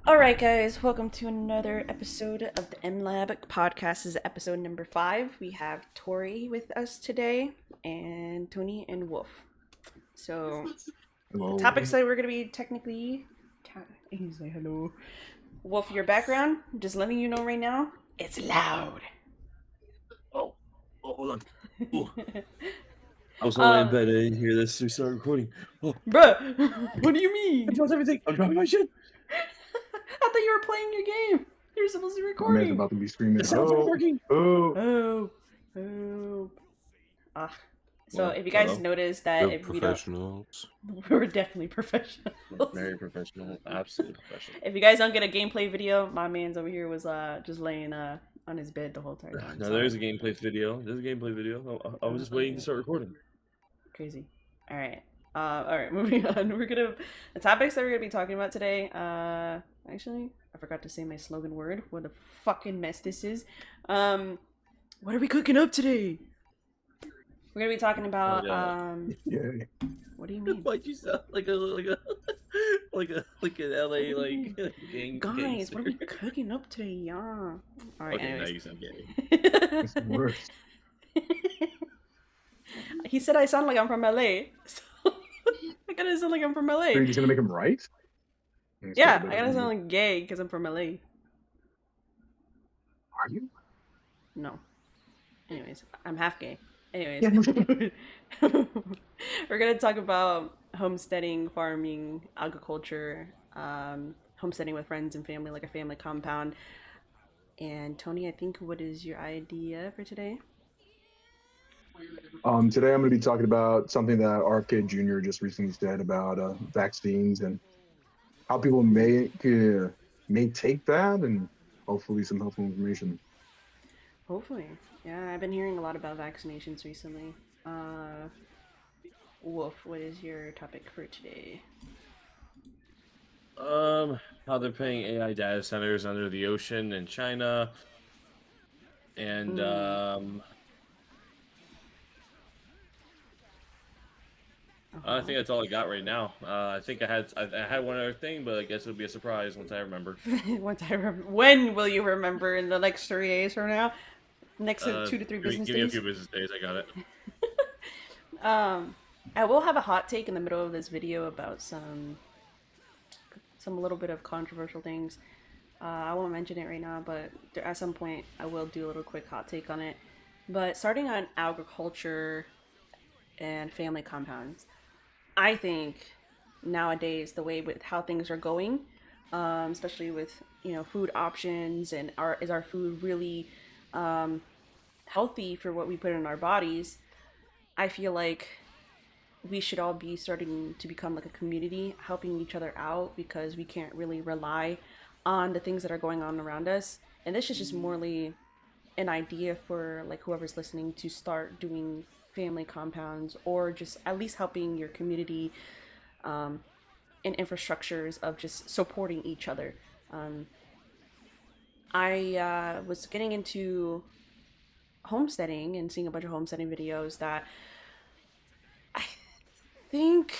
Alright, guys, welcome to another episode of the M Lab podcast. This is episode number 5. We have Tori with us today, and Tony and Wolf. So, the Hello. topics that we're going to be technically. You say hello. Wolf, your background, just letting you know right now, it's loud. Oh, hold on. Oh. I was only in bed. I didn't hear this. We started recording. Oh, Bruh, what do you mean? I dropped everything. I'm dropping my shit. I thought you were playing your game. You're supposed to be My man's recording. about to be screaming. The sounds aren't working. Oh. So if you guys notice that We're if we don't, professionals. we're definitely professionals. Very professional. Absolutely professional. If you guys don't get a gameplay video, my man's over here was just laying on his bed the whole time. No, there's a gameplay video. There's a gameplay video. I was just waiting to start recording. Crazy. All right, moving on. The topics that we're gonna be talking about today. Actually, I forgot to say my slogan word. What a fucking mess this is. What are we cooking up today? We're gonna be talking about Yeah. What do you mean? Why'd you sound like an LA gang? Guys, gangster? what are we cooking up today? Yeah. All right. Okay, now Anyways. you sound gay. It's worse. He said I sound like I'm from LA. So I gotta sound like I'm from LA. So you're just gonna make him right? Yeah, I gotta sound like gay because I'm from LA. Are you? No. Anyways, I'm half gay. Anyways. Yeah, no shit. We're gonna talk about homesteading, farming, agriculture, homesteading with friends and family, like a family compound. And Tony, I think, what is your idea for today? Today I'm gonna be talking about something that RFK Jr. just recently said about vaccines and how people may take that and hopefully some helpful information. Hopefully. Yeah, I've been hearing a lot about vaccinations recently. Wolf, what is your topic for today? How they're putting AI data centers under the ocean in China, and I think that's all I got right now. I think I had one other thing, but I guess it'll be a surprise once I remember. When will you remember? In the next 3 days from now? Next 2 to 3 business give me a days? few business days. I got it. I will have a hot take in the middle of this video about some little bit of controversial things. I won't mention it right now, but at some point I will do a little quick hot take on it. But starting on agriculture and family compounds, I think nowadays the way with how things are going, especially with food options and is our food really healthy for what we put in our bodies, I feel like we should all be starting to become like a community, helping each other out, because we can't really rely on the things that are going on around us. And this is just morely an idea for like whoever's listening to start doing family compounds, or just at least helping your community in infrastructures of just supporting each other. I was getting into homesteading and seeing a bunch of homesteading videos that I think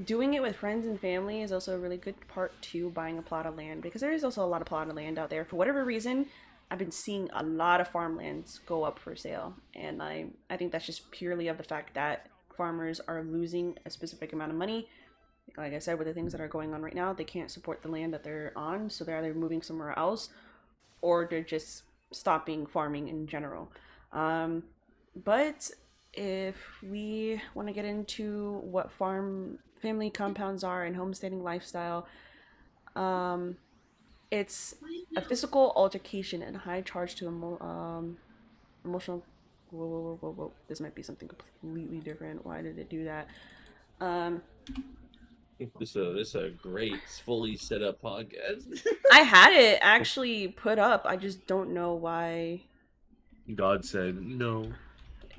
doing it with friends and family is also a really good part to buying a plot of land, because there is also a lot of plot of land out there. For whatever reason, I've been seeing a lot of farmlands go up for sale, and I think that's just purely of the fact that farmers are losing a specific amount of money. Like I said, with the things that are going on right now, they can't support the land that they're on, so they're either moving somewhere else or they're just stopping farming in general. But if we want to get into what family compounds are and homesteading lifestyle, it's a physical altercation and high charge to emotional. Whoa. This might be something completely different. Why did it do that? This is a great, fully set up podcast. I had it actually put up. I just don't know why. God said no.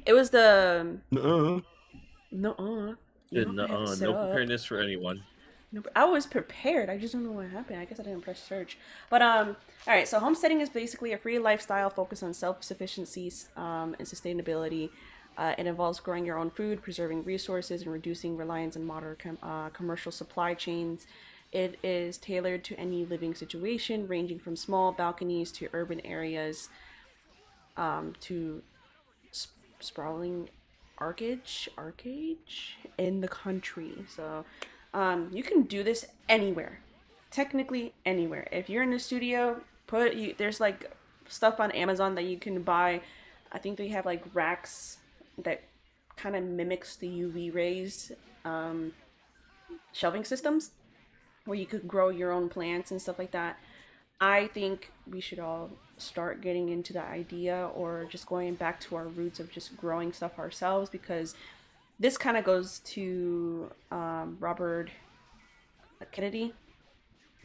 It was the No. no Preparedness for anyone. No, I was prepared. I just don't know what happened. I guess I didn't press search. But all right. So homesteading is basically a free lifestyle focused on self-sufficiency and sustainability. It involves growing your own food, preserving resources, and reducing reliance on modern commercial supply chains. it is tailored to any living situation, ranging from small balconies to urban areas, to sprawling arcade in the country. So you can do this anywhere, technically anywhere. If you're in the studio, there's like stuff on Amazon that you can buy. I think they have like racks that kind of mimics the UV rays, shelving systems where you could grow your own plants and stuff like that. I think we should all start getting into the idea, or just going back to our roots of just growing stuff ourselves, because this kind of goes to Robert Kennedy,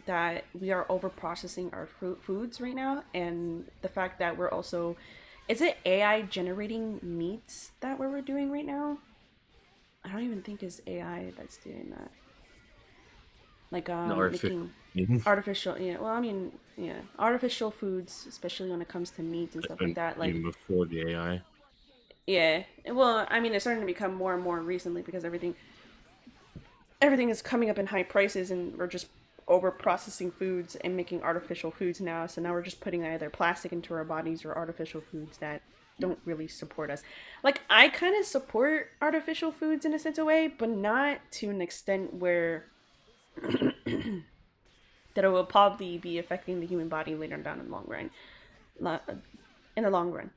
that we are over processing our foods right now, and the fact that we're also, is it AI generating meats that we're doing right now? I don't even think it's AI that's doing that. Like making artificial, yeah, well, I mean, yeah, artificial foods, especially when it comes to meats and stuff like that, like even before the AI. yeah, well, I mean, it's starting to become more and more recently, because everything is coming up in high prices, and we're just over processing foods and making artificial foods now. So now we're just putting either plastic into our bodies or artificial foods that don't really support us. Like, I kind of support artificial foods in a sense of way, but not to an extent where that it will probably be affecting the human body later down in the long run. In the long run,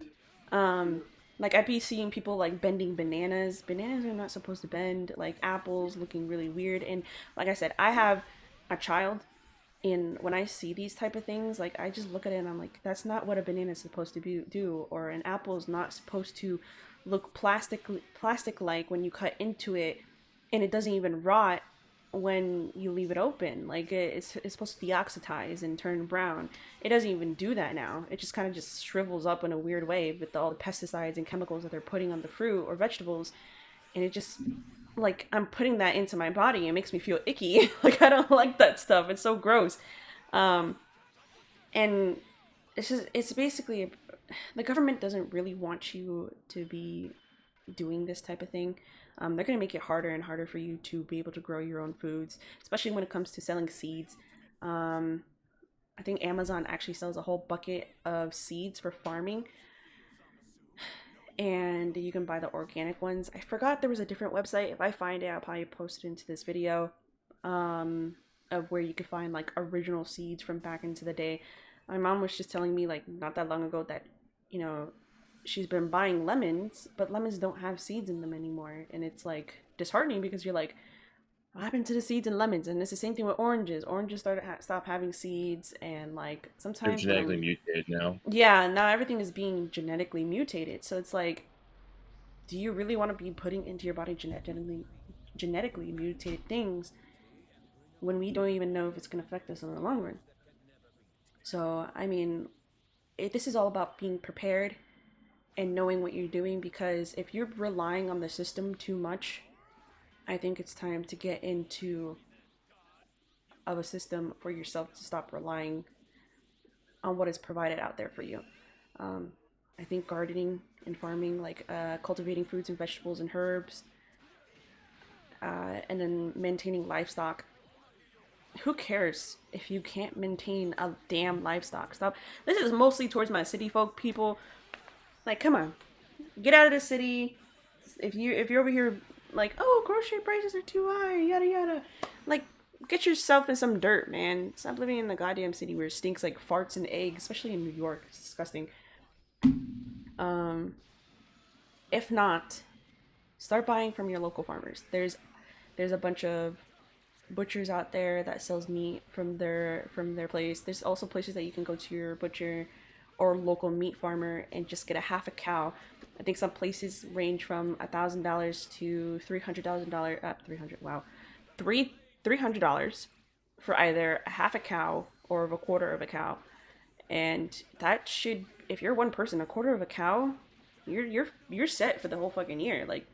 like I'd be seeing people like bending bananas. Bananas are not supposed to bend. Like apples looking really weird. And like I said, I have a child, and when I see these type of things, like I just look at it and I'm like, that's not what a banana is supposed to do, or an apple is not supposed to look plastic like when you cut into it, and it doesn't even rot when you leave it open. Like it's supposed to deoxidize and turn brown. It doesn't even do that now. It just kind of just shrivels up in a weird way with all the pesticides and chemicals that they're putting on the fruit or vegetables, and it just, like, I'm putting that into my body. It makes me feel icky. Like, I don't like that stuff. It's so gross. And it's basically, the government doesn't really want you to be doing this type of thing. They're going to make it harder and harder for you to be able to grow your own foods, especially when it comes to selling seeds. I think Amazon actually sells a whole bucket of seeds for farming, and you can buy the organic ones. I forgot there was a different website. If I find it, I'll probably post it into this video, of where you could find like original seeds from back into the day. My mom was just telling me like not that long ago that, you know, she's been buying lemons, but lemons don't have seeds in them anymore, and it's like disheartening, because you're like, what happened to the seeds in lemons? And it's the same thing with oranges. Oranges stop having seeds, and like They're sometimes genetically mutated now. yeah, now everything is being genetically mutated. So it's like, do you really want to be putting into your body genetically mutated things when we don't even know if it's going to affect us in the long run? So I mean, this is all about being prepared and knowing what you're doing, because if you're relying on the system too much, I think it's time to get into of a system for yourself, to stop relying on what is provided out there for you. I think gardening and farming, like cultivating fruits and vegetables and herbs, and then maintaining livestock. Who cares if you can't maintain a damn livestock? Stop. This is mostly towards my city folk people. Like, come on, get out of the city. If you're over here like, oh, grocery prices are too high, yada yada, like, get yourself in some dirt, man. Stop living in the goddamn city where it stinks like farts and eggs, especially in New York. It's disgusting. If not, start buying from your local farmers. There's a bunch of butchers out there that sells meat from their place. There's also places that you can go to your butcher or local meat farmer and just get a half a cow. I think some places range from $1,000 to $300,000. $300 for either a half a cow or a quarter of a cow. And that should, if you're one person, a quarter of a cow, you're set for the whole fucking year. Like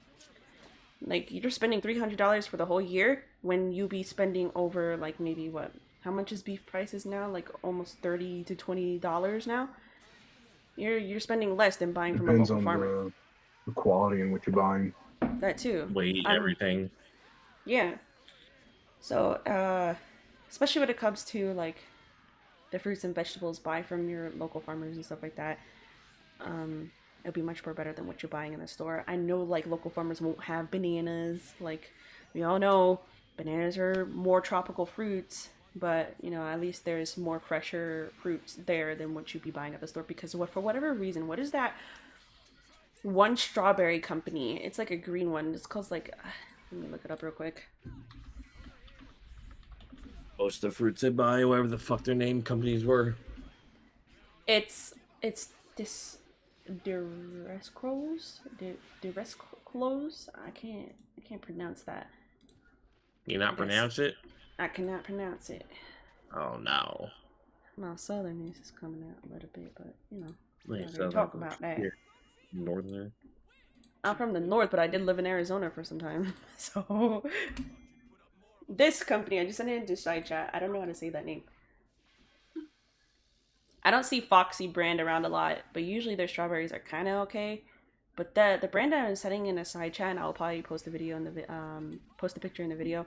you're spending $300 for the whole year when you be spending over, like, maybe what? How much is beef prices now? Like almost $30 to $20 now. You're spending less than buying from a Depends local on farmer. the quality in which you're buying. That too. Weight, everything. Yeah. So especially when it comes to like the fruits and vegetables buy from your local farmers and stuff like that. It'll be much more better than what you're buying in the store. I know like local farmers won't have bananas. Like we all know, bananas are more tropical fruits, but you know at least there's more fresher fruits there than what you'd be buying at the store. Because what for whatever reason, what is that one strawberry company? It's like a green one. It's called like let me look it up real quick. Most of the fruits they buy, whatever the fuck their name companies were. It's this Duresclos. Duresclos. I can't pronounce that. You not pronounce it? I cannot pronounce it. Oh no. My southernness is coming out a little bit, but you know, we're Wait, not so gonna talk about that. Here. Northern. I'm from the north, but I did live in Arizona for some time. So this company, I just sent it into side chat. I don't know how to say that name. I don't see Foxy brand around a lot, but usually their strawberries are kind of okay. But the brand I was setting in a side chat, and I'll probably post a video in the post a picture in the video.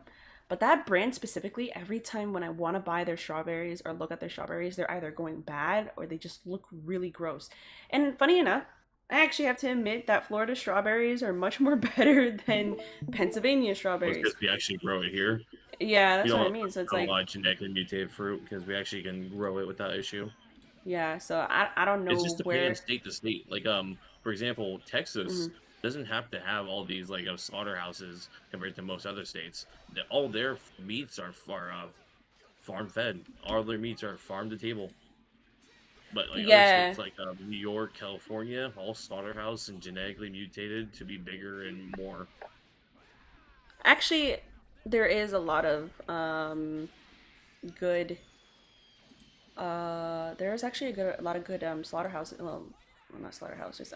But that brand specifically, every time when I want to buy their strawberries or look at their strawberries, they're either going bad or they just look really gross. And funny enough, I actually have to admit that Florida strawberries are much more better than Pennsylvania strawberries. Because we actually grow it here. Yeah, that's what I mean. So it's like a lot of genetically mutated fruit because we actually can grow it without issue. yeah. So I don't know It's just where. depending state to state. Like for example, Texas doesn't have to have all these like slaughterhouses compared to most other states. All their meats are farm fed. All their meats are farm to table. But like other states like New York, California, all slaughterhouse and genetically mutated to be bigger and more. Actually, there is a lot of good. There's actually a lot of good slaughterhouses. Well, not slaughterhouses.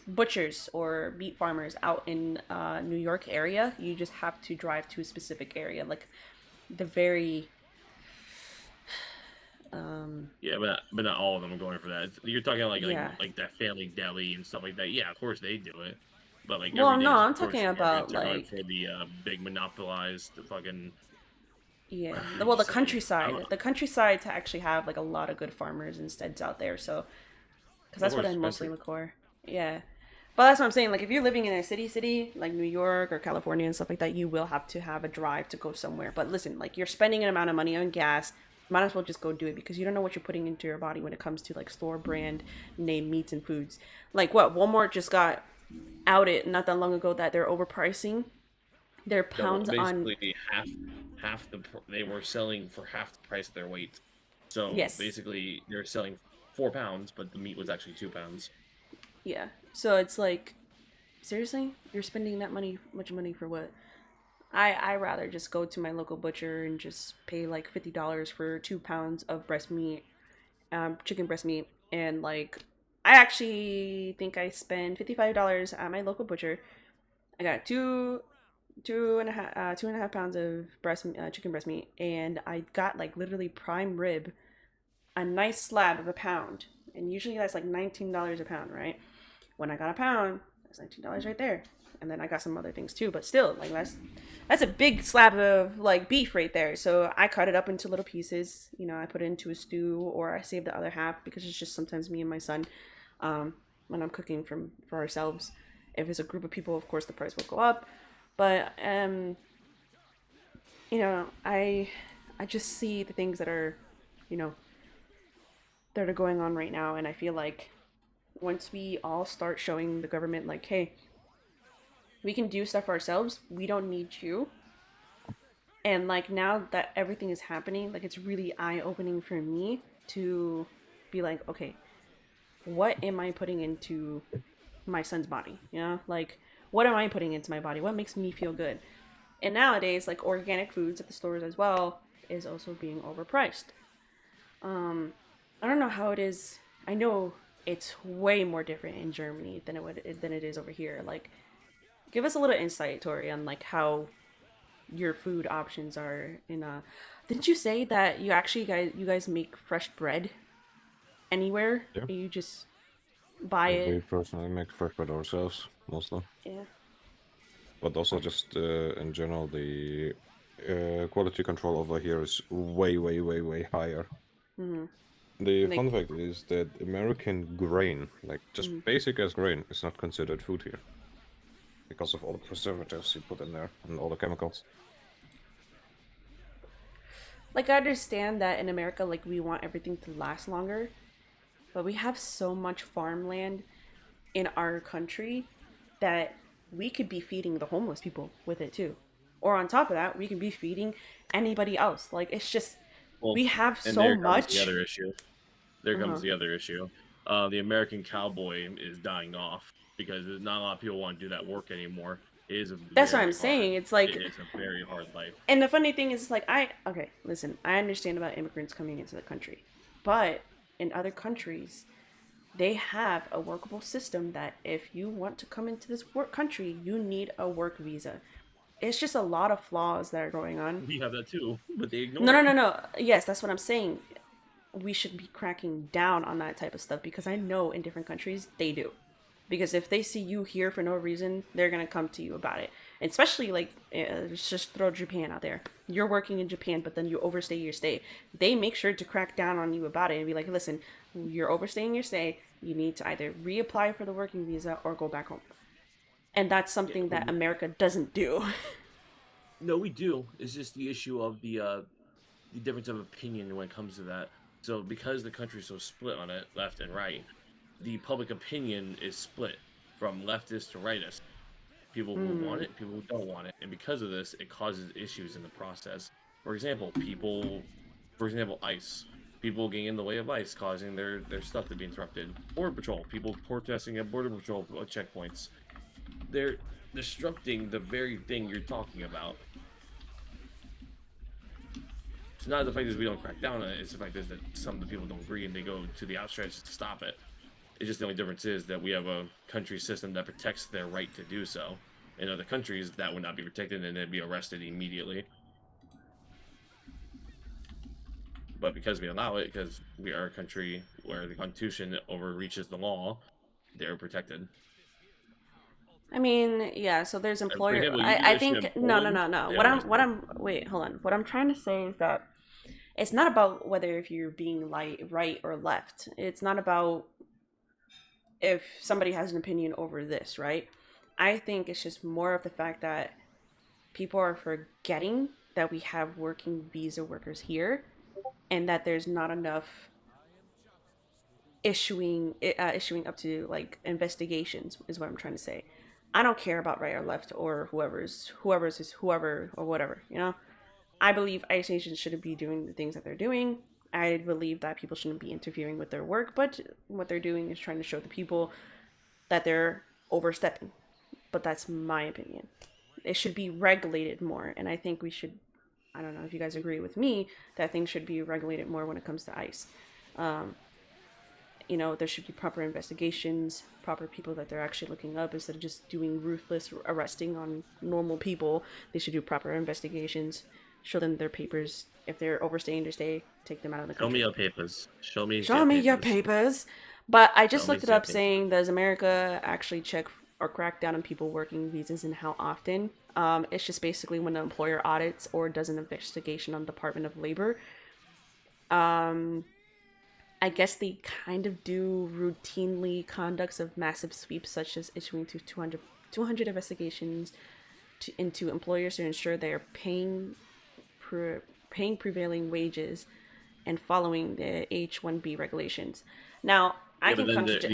Butchers or meat farmers out in New York area. You just have to drive to a specific area, like the very. Yeah, but not all of them are going for that. You're talking like that family deli and stuff like that. Yeah, of course they do it. But like well, no, I'm talking about like for the big monopolized fucking. Yeah, well, the countryside. The countryside to actually have like a lot of good farmers and steads out there. So, because that's what I mostly look for. Yeah, but that's what I'm saying. Like, if you're living in a city like New York or California and stuff like that, you will have to have a drive to go somewhere. But listen, like you're spending an amount of money on gas. Might as well just go do it because you don't know what you're putting into your body when it comes to like store brand name meats and foods. Like what Walmart just got outed not that long ago that they're overpricing their pounds basically half they were selling for half the price of their weight. So basically they're selling 4 pounds, but the meat was actually 2 pounds. Yeah. So it's like, seriously, you're spending that much money for what? I rather just go to my local butcher and just pay like $50 for 2 pounds of breast meat, chicken breast meat, and like I actually think I spent $55 at my local butcher. I got two and a half pounds of chicken breast meat, and I got like literally prime rib, a nice slab of a pound, and usually that's like $19 a pound, right? When I got a pound, that's $19 right there. And then I got some other things too, but still, like that's a big slab of like beef right there. So I cut it up into little pieces. You know, I put it into a stew, or I save the other half because it's just sometimes me and my son when I'm cooking for ourselves. If it's a group of people, of course, the price will go up. But you know, I just see the things that are, you know, that are going on right now, and I feel like once we all start showing the government like, hey, we can do stuff ourselves, we don't need you. And like now that everything is happening, like it's really eye-opening for me to be like, okay, what am I putting into my son's body? You know, like what am I putting into my body? What makes me feel good? And nowadays, like organic foods at the stores as well is also being overpriced. I don't know how it is. I know it's way more different in Germany than it is over here. Like, give us a little insight, Tori, on like how your food options are in Didn't you say that you guys make fresh bread anywhere? Yeah. You just buy it. We personally make fresh bread ourselves mostly. Yeah. But also just in general, the quality control over here is way, way, way, way higher. The Like, fun fact is that American grain, like just basic as grain, is not considered food here because of all the preservatives you put in there and all the chemicals. like I understand that in America, like we want everything to last longer, but we have so much farmland in our country that we could be feeding the homeless people with it too. Or on top of that, we could be feeding anybody else. Like it's just Well, we have and so there comes the much. other issue. There Uh-huh. comes the other issue. The American cowboy is dying off because not a lot of people want to do that work anymore. It is a That's what I'm very hard. saying. It's It like, is a very hard life. and the funny thing is, like, okay, listen, I understand about immigrants coming into the country, but in other countries, they have a workable system that if you want to come into this work country, you need a work visa. It's just a lot of flaws that are going on. We have that too, but they No, ignore no, it. no, no. Yes, that's what I'm saying. We should be cracking down on that type of stuff because I know in different countries they do. Because if they see you here for no reason, they're gonna come to you about it. And especially like, let's just throw Japan out there. You're working in Japan, but then you overstay your stay. They make sure to crack down on you about it and be like, listen, you're overstaying your stay. You need to either reapply for the working visa or go back home. And that's Yeah, something that America doesn't do. no, we do. It's just the issue of the difference of opinion when it comes to that. So because the country's so split on it, left and right, the public opinion is split from leftist to rightist. People who want it, people who don't want it, and because of this, it causes issues in the process. For example, ICE, people getting in the way of ICE, causing their stuff to be interrupted. Border Patrol, people protesting at Border Patrol checkpoints. They're disrupting the very thing you're talking about. It's not the fact that we don't crack down on it, it's the fact that some of the people don't agree and they go to the outstretch to stop it. It's just the only difference is that we have a country system that protects their right to do so. In other countries, that would not be protected and they'd be arrested immediately. But because we allow it, because we are a country where the Constitution overreaches the law, they're protected. I mean, yeah, so there's For employer example, I you issue in think no, no, Poland, no, no. they arrest What you. I'm wait, hold on. What I'm trying to say is that it's not about whether if you're being right or left. It's not about if somebody has an opinion over this, right? I think it's just more of the fact that people are forgetting that we have working visa workers here and that there's not enough issuing up to like investigations is what I'm trying to say. I don't care about right or left or whoever's is whoever or whatever, you know? I believe ICE agents shouldn't be doing the things that they're doing. I believe that people shouldn't be interfering with their work, but what they're doing is trying to show the people that they're overstepping. But that's my opinion. It should be regulated more, and I think we should. I don't know if you guys agree with me that things should be regulated more when it comes to ICE. Um, there should be proper investigations, proper people that they're actually looking up instead of just doing ruthless arresting on normal people. They should do proper investigations, show them their papers. If they're overstaying their stay, take them out of the Show me country. your papers. Show me Show your me your papers. papers. But I Show just me looked it your up papers. saying, does America actually check or crack down on people working visas and how often? It's just basically when the employer audits or does an investigation on the Department of Labor. I guess they kind of do routinely conducts of massive sweeps, such as issuing to 200 investigations into employers to ensure they are paying prevailing wages and following the H-1B regulations. Now, I Yeah, but can then contradict.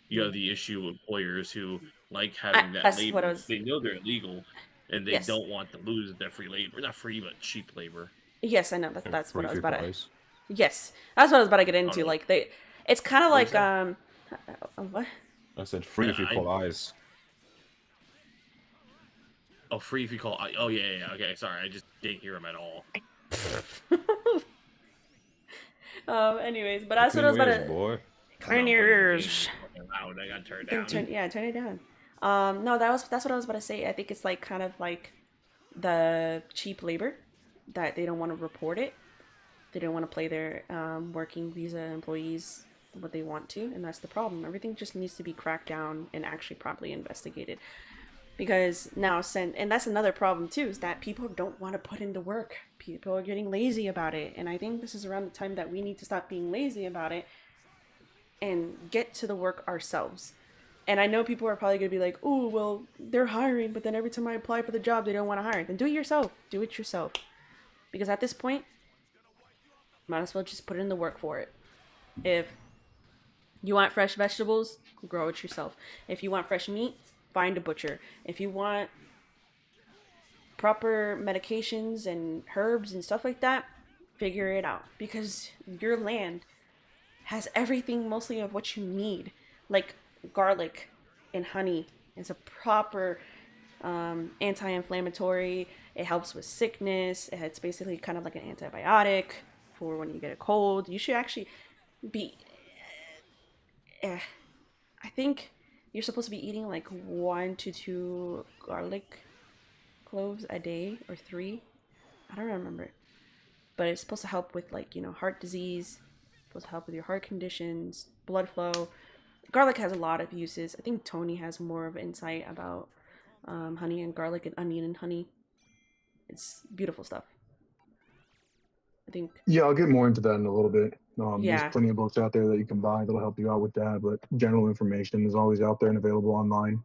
you have the issue with employers who like I, having that that's what I labor. was. They know they're illegal, and they Yes, don't want to lose their free labor. Not free, but cheap labor. yes, I know that. And That's what free I was free about to. pies. Yes, that's what I was about to get I don't into. know. Like it's kind of What do you like say? what? I said free if you I call eyes. Oh, free if you call. Oh yeah. Okay, sorry, I just didn't hear him at all. Anyways, but Well, that's what clean I was your about ears, to. boy. Clean No, your but the game is ears. fucking loud. I got turned Then down. turn it down. No, that's what I was about to say. I think it's like kind of like the cheap labor that they don't want to report it. They don't want to play their working visa employees what they want to, and that's the problem. Everything just needs to be cracked down and actually properly investigated. because now and that's another problem too, is that people don't want to put in the work. People are getting lazy about it, and I think this is around the time that we need to stop being lazy about it and get to the work ourselves. And I know people are probably going to be like, oh, well, they're hiring, but then every time I apply for the job, they don't want to hire. Then do it yourself. Do it yourself. Because at this point, might as well just put in the work for it. If you want fresh vegetables, grow it yourself. If you want fresh meat, find a butcher. If you want proper medications and herbs and stuff like that, figure it out. Because your land has everything mostly of what you need. Like garlic and honey is a proper anti-inflammatory. It helps with sickness. It's basically kind of like an antibiotic for when you get a cold. You should actually be I think you're supposed to be eating like 1 to 2 garlic cloves a day, or 3. I don't remember. But it's supposed to help with, like, heart disease. It's supposed to help with your heart conditions, blood flow. Garlic has a lot of uses. I think Tony has more of insight about honey and garlic and onion and honey. It's beautiful stuff. I think. Yeah, I'll get more into that in a little bit. Yeah. There's plenty of books out there that you can buy that'll help you out with that, but general information is always out there and available online.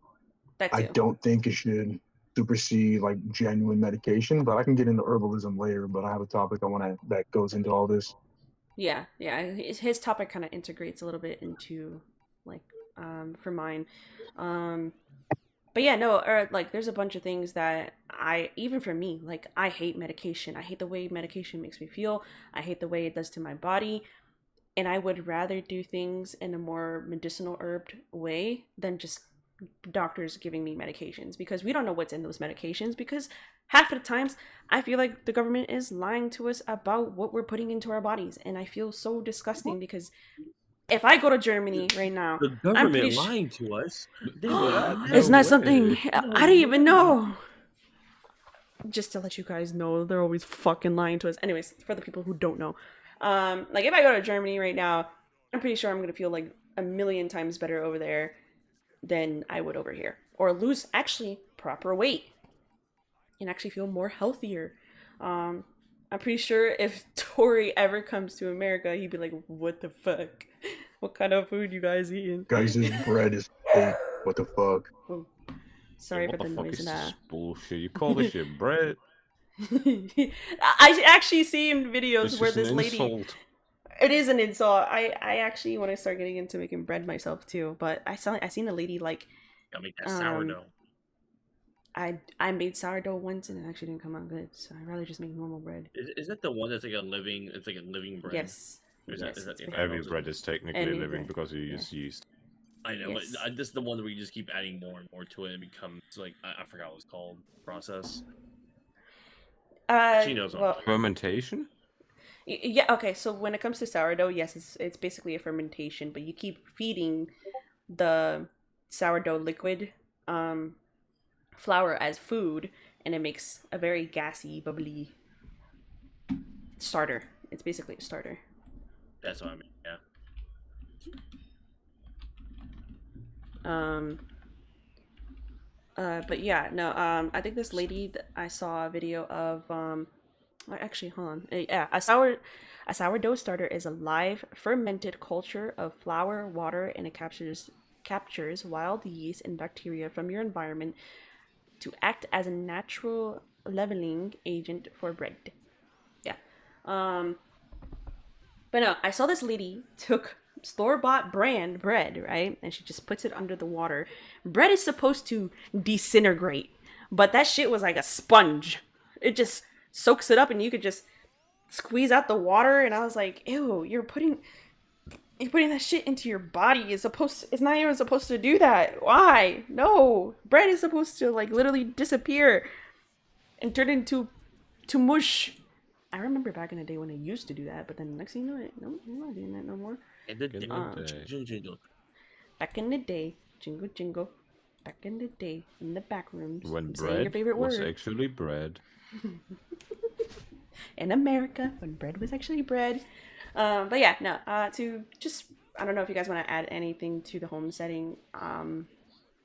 That too. I don't think it should supersede like genuine medication, but I can get into herbalism later. But I have a topic that goes into all this. Yeah. His topic kind of integrates a little bit into like for mine. But yeah, no, like there's a bunch of things that even for me, like I hate medication. I hate the way medication makes me feel. I hate the way it does to my body. And I would rather do things in a more medicinal herbed way than just doctors giving me medications, because we don't know what's in those medications, because half of the times I feel like the government is lying to us about what we're putting into our bodies. And I feel so disgusting, because if I go to Germany right now, The government lying to us. It's not something I don't even know. Just to let you guys know, they're always fucking lying to us. Anyways, for the people who don't know, like if I go to Germany right now, I'm pretty sure I'm gonna feel like a million times better over there than I would over here, or lose actually proper weight and actually feel more healthier. I'm pretty sure if Tori ever comes to America, he'd be like, what the fuck? What kind of food you guys eating? Guys, this bread is fake. What the fuck? Oh, sorry for the noise in that. Bullshit. You call this shit bread? I actually seen videos This where is an this lady. insult. It is an insult. I actually want to start getting into making bread myself too. But I seen a lady like. Gotta make that sourdough. I made sourdough once and it actually didn't come out good, so I'd rather just make normal bread. Is that the one that's like a living? It's like a living bread. Yes. Is that Heavy bread is technically Heavy living bread. because you use yeast. I know, Yes. but this is the one where you just keep adding more and more to it and it becomes like I forgot what it's called. Process. She knows. Well, Fermentation? yeah. Okay. So when it comes to sourdough, yes, it's basically a fermentation, but you keep feeding the sourdough liquid flour as food, and it makes a very gassy, bubbly starter. It's basically a starter. That's what I mean. Yeah. But yeah, no. I think this lady that I saw a video of. Actually, hold on. Yeah, a sourdough starter is a live fermented culture of flour, water, and it captures wild yeast and bacteria from your environment to act as a natural leavening agent for bread. Yeah. But no, I saw this lady took store-bought brand bread, right? And she just puts it under the water. Bread is supposed to disintegrate, but that shit was like a sponge. It just soaks it up and you could just squeeze out the water. And I was like, ew, you're putting that shit into your body. It's not even supposed to do that. Why? No. Bread is supposed to like literally disappear and turn into mush. I remember back in the day when they used to do that, but then next thing you know, no, I'm not doing that no more. Back in the day, jingle jingle. Back in the day, in the back rooms. When Say your bread favorite was word. actually bread. In America, when bread was actually bread. But yeah, no. To just, I don't know if you guys want to add anything to the homesteading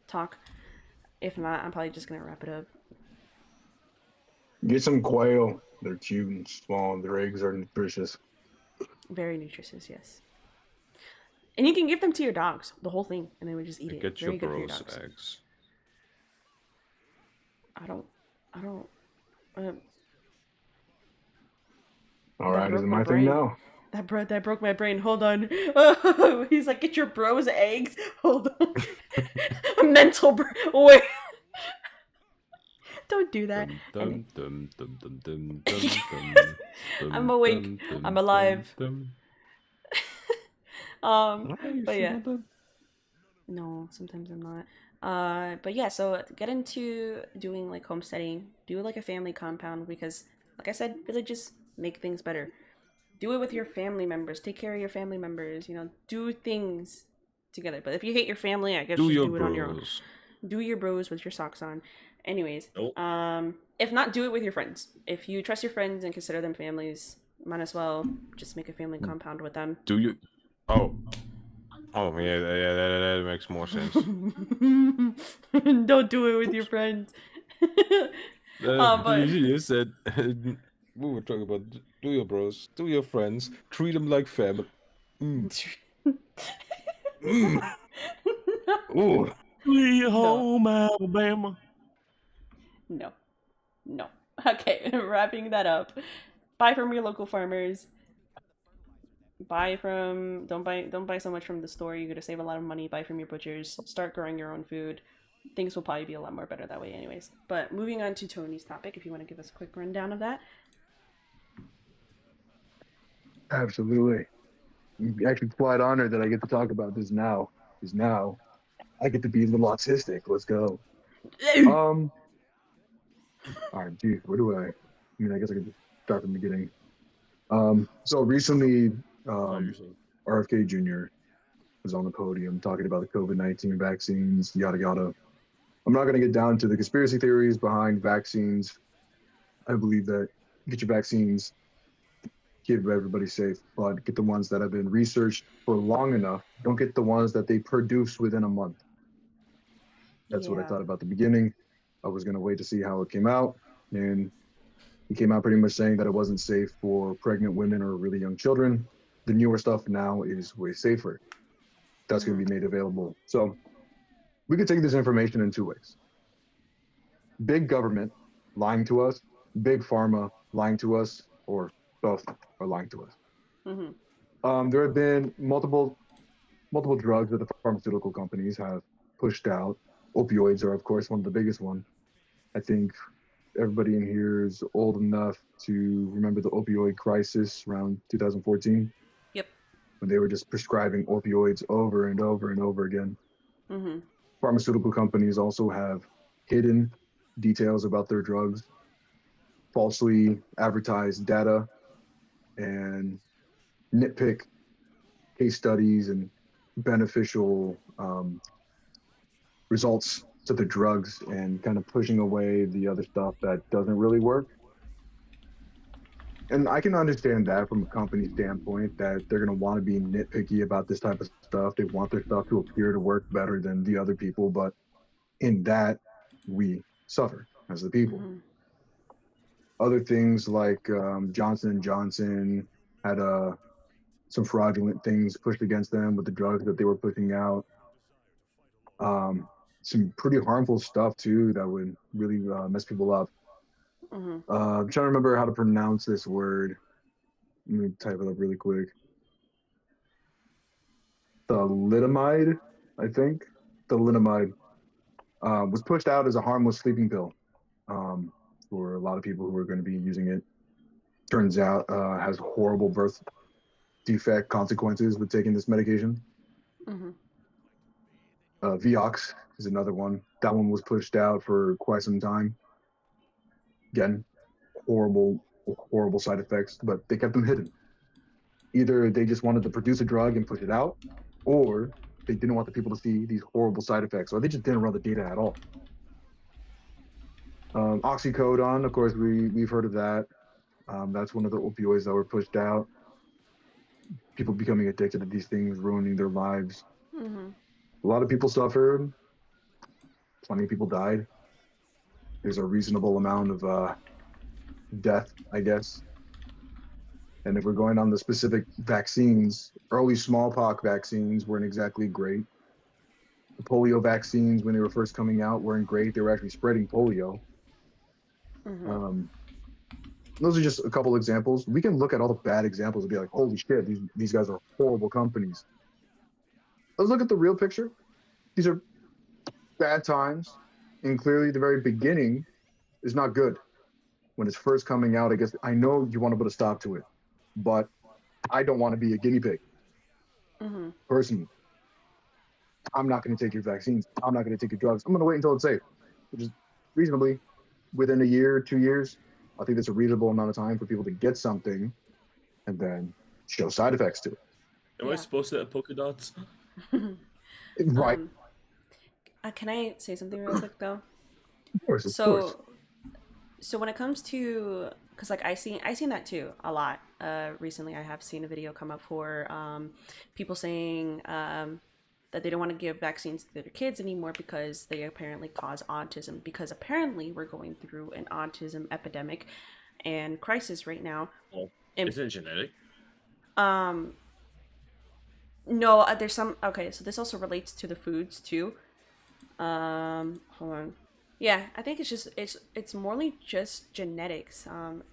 talk. If not, I'm probably just gonna wrap it up. Get some quail. They're cute and small. Their eggs are nutritious. Very nutritious, yes. And you can give them to your dogs, the whole thing, and they would just eat it. Get your Very good for your bros dogs. eggs. I don't. Uh, All that right, is it broke my my thing brain. now? That broke my brain. Hold on. He's like, get your bros eggs. Hold on. A mental wait. Don't do that. Dum, dum, dum, dum, dum, dum, dum, I'm awake. dum, dum, I'm alive. dum. But yeah. No, sometimes I'm not. But yeah, so get into doing like homesteading. Do like a family compound because, like I said, villages make things better. Do it with your family members. Take care of your family members. You know, do things together. But if you hate your family, I guess Do just your do it on your own. bros. Do your bros with your socks on. Anyways, Nope. if not, do it with your friends. If you trust your friends and consider them families, might as well just make a family compound with them. Do you? Oh. Oh yeah, that makes more sense. Don't do it with your friends. But You said we were talking about do your bros, do your friends, treat them like family. Ooh. Sweet home Alabama. No. Okay, wrapping that up. Buy from your local farmers. Don't buy so much from the store. You're gonna save a lot of money. Buy from your butchers. Start growing your own food. Things will probably be a lot more better that way anyways. But moving on to Tony's topic, if you want to give us a quick rundown of that. Absolutely. I'm actually quite honored that I get to talk about this now. Because now I get to be a little autistic. Let's go. All right, geez, where do I mean, I guess I could just start from the beginning. So recently, RFK Jr. was on the podium talking about the COVID-19 vaccines, yada yada. I'm not going to get down to the conspiracy theories behind vaccines. I believe that get your vaccines, keep everybody safe, but get the ones that have been researched for long enough. Don't get the ones that they produce within a month. That's what I thought about the beginning. I was going to wait to see how it came out, and he came out pretty much saying that it wasn't safe for pregnant women or really young children. The newer stuff now is way safer. That's going to be made available. So we could take this information in two ways. Big government lying to us, big pharma lying to us, or both are lying to us. There have been multiple drugs that the pharmaceutical companies have pushed out. Opioids are, of course, one of the biggest ones. I think everybody in here is old enough to remember the opioid crisis around 2014. Yep. When they were just prescribing opioids over and over and over again. Pharmaceutical companies also have hidden details about their drugs, falsely advertised data, and nitpick case studies and beneficial results to the drugs and kind of pushing away the other stuff that doesn't really work. And I can understand that from a company standpoint, that they're going to want to be nitpicky about this type of stuff. They want their stuff to appear to work better than the other people, but in that, we suffer as the people. Other things like Johnson & Johnson had some fraudulent things pushed against them with the drugs that they were pushing out. Some pretty harmful stuff too that would really mess people up. I'm trying to remember how to pronounce this word. Let me type it up really quick. Thalidomide, I think. Thalidomide was pushed out as a harmless sleeping pill for a lot of people who are going to be using it. Turns out has horrible birth defect consequences with taking this medication. Vioxx is another one. That one was pushed out for quite some time. Again, horrible side effects, but they kept them hidden. Either they just wanted to produce a drug and push it out, or they didn't want the people to see these horrible side effects, or they just didn't run the data at all. Oxycodone, of course, we've heard of that. That's one of the opioids that were pushed out. People becoming addicted to these things, ruining their lives. A lot of people suffered. Plenty of people died. There's a reasonable amount of death, I guess. And if we're going on the specific vaccines, early smallpox vaccines weren't exactly great. The polio vaccines, when they were first coming out, weren't great. They were actually spreading polio. Um, those are just a couple examples. We can look at all the bad examples and be like, holy shit, these guys are horrible companies. Let's look at the real picture. These are bad times. And clearly the very beginning is not good. When it's first coming out, I guess I know you want to put a stop to it, but I don't want to be a guinea pig. Personally, I'm not going to take your vaccines. I'm not going to take your drugs. I'm going to wait until it's safe, which is reasonably within a year, 2 years. I think that's a reasonable amount of time for people to get something and then show side effects to it. Am I supposed to have polka dots? Right. Can I say something real quick though? Of course, of course. So when it comes to, because like I seen that too a lot. Recently, I have seen a video come up for people saying that they don't want to give vaccines to their kids anymore because they apparently cause autism. Because apparently we're going through an autism epidemic and crisis right now. Well, isn't it genetic? No, there's some. Okay, so this also relates to the foods too. Hold on. Yeah, I think it's morely just genetics.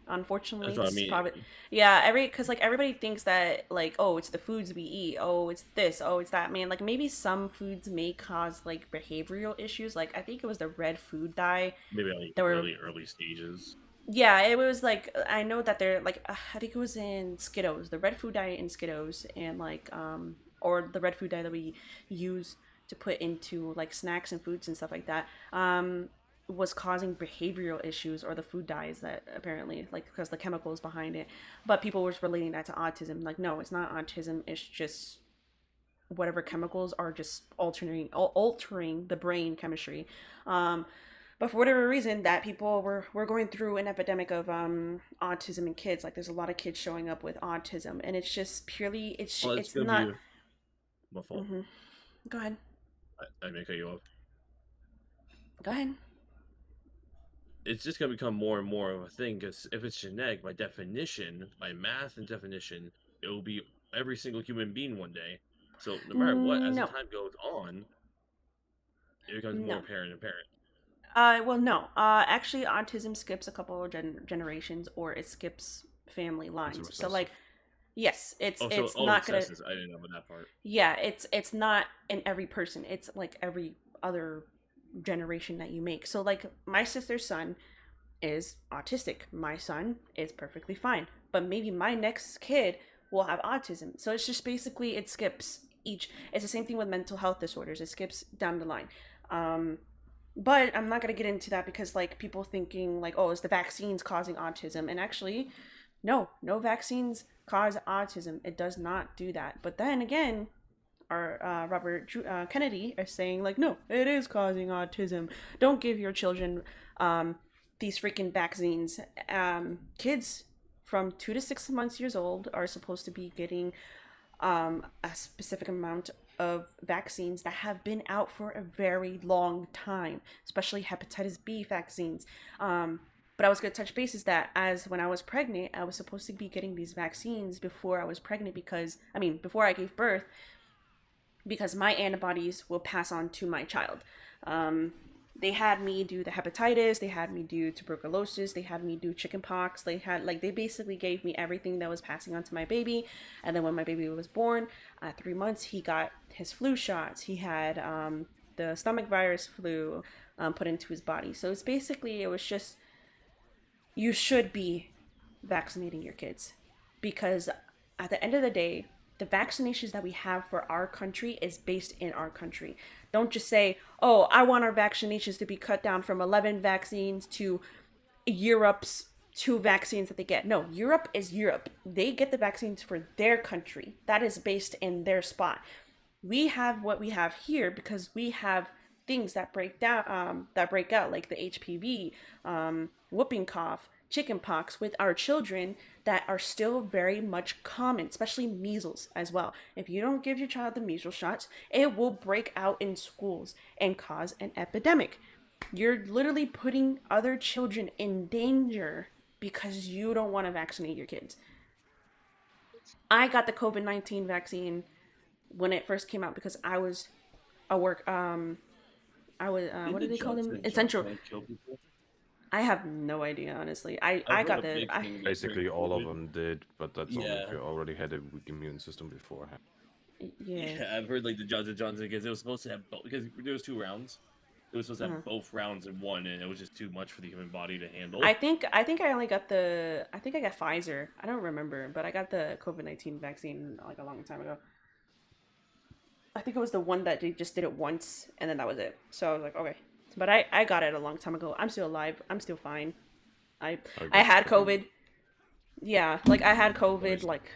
Unfortunately, That's what I mean. probably, yeah, because like everybody thinks that like, oh, it's the foods we eat, oh, it's this, oh, it's that. Man, like maybe some foods may cause like behavioral issues. Like I think it was the red food dye. Maybe like that were early stages. Yeah, it was like I know that they're like I think it was in Skittles, the red food dye in Skittles, and like or the red food dye that we use to put into like snacks and foods and stuff like that was causing behavioral issues, or the food dyes that apparently like because the chemicals behind it, but people were relating that to autism. Like no, it's not autism, it's just whatever chemicals are just altering the brain chemistry. But for whatever reason, that people were going through an epidemic of autism in kids. Like there's a lot of kids showing up with autism, and it's just purely it's not. My fault. Go ahead. I may cut you off. Go ahead. It's just gonna become more and more of a thing because if it's genetic, by definition, by math and definition, it will be every single human being one day. So no matter what, as the time goes on, it becomes more apparent. Well, no. Actually, autism skips a couple of generations, or it skips family lines. So, like, yes, it's not gonna. I didn't know about that part. Yeah, it's not in every person. It's like every other generation that you make. So, like, my sister's son is autistic. My son is perfectly fine, but maybe my next kid will have autism. So it's just basically it skips each. It's the same thing with mental health disorders. It skips down the line. But I'm not going to get into that because like people thinking like, oh, it's the vaccines causing autism. And actually, no vaccines cause autism. It does not do that. But then again, our Robert Kennedy is saying like, no, it is causing autism. Don't give your children these freaking vaccines. Kids from 2 to 6 months years old are supposed to be getting a specific amount of vaccines that have been out for a very long time, especially hepatitis B vaccines. But I was going to touch bases that as when I was pregnant, I was supposed to be getting these vaccines before I was pregnant before I gave birth, because my antibodies will pass on to my child. They had me do the hepatitis, they had me do tuberculosis, they had me do chickenpox. They basically gave me everything that was passing on to my baby. And then when my baby was born, at 3 months, he got his flu shots. He had the stomach virus flu put into his body. So it's basically, it was just, you should be vaccinating your kids, because at the end of the day, the vaccinations that we have for our country is based in our country. Don't just say, oh, I want our vaccinations to be cut down from 11 vaccines to Europe's 2 vaccines that they get. No, Europe is Europe. They get the vaccines for their country. That is based in their spot. We have what we have here because we have things that break out, like the HPV, whooping cough, chickenpox with our children that are still very much common, especially measles as well. If you don't give your child the measles shots, it will break out in schools and cause an epidemic. You're literally putting other children in danger because you don't want to vaccinate your kids. I got the COVID-19 vaccine when it first came out because I was a work I was Did what do the they call them? Johnson & Essential. Johnson kill people? I have no idea, honestly. I've I heard got a the big thing Basically, during all of COVID. them did, but that's only if Yeah. you already had a weak immune system beforehand. yeah. Yeah, I've heard like the Johnson because it was supposed to have both because there was 2 rounds. It was supposed to have both rounds in one, and it was just too much for the human body to handle. I think I only got I think I got Pfizer. I don't remember, but I got the COVID-19 vaccine like a long time ago. I think it was the one that they just did it once and then that was it. So I was like, okay. But I got it a long time ago. I'm still alive. I'm still fine. I had COVID. Yeah, like I had COVID like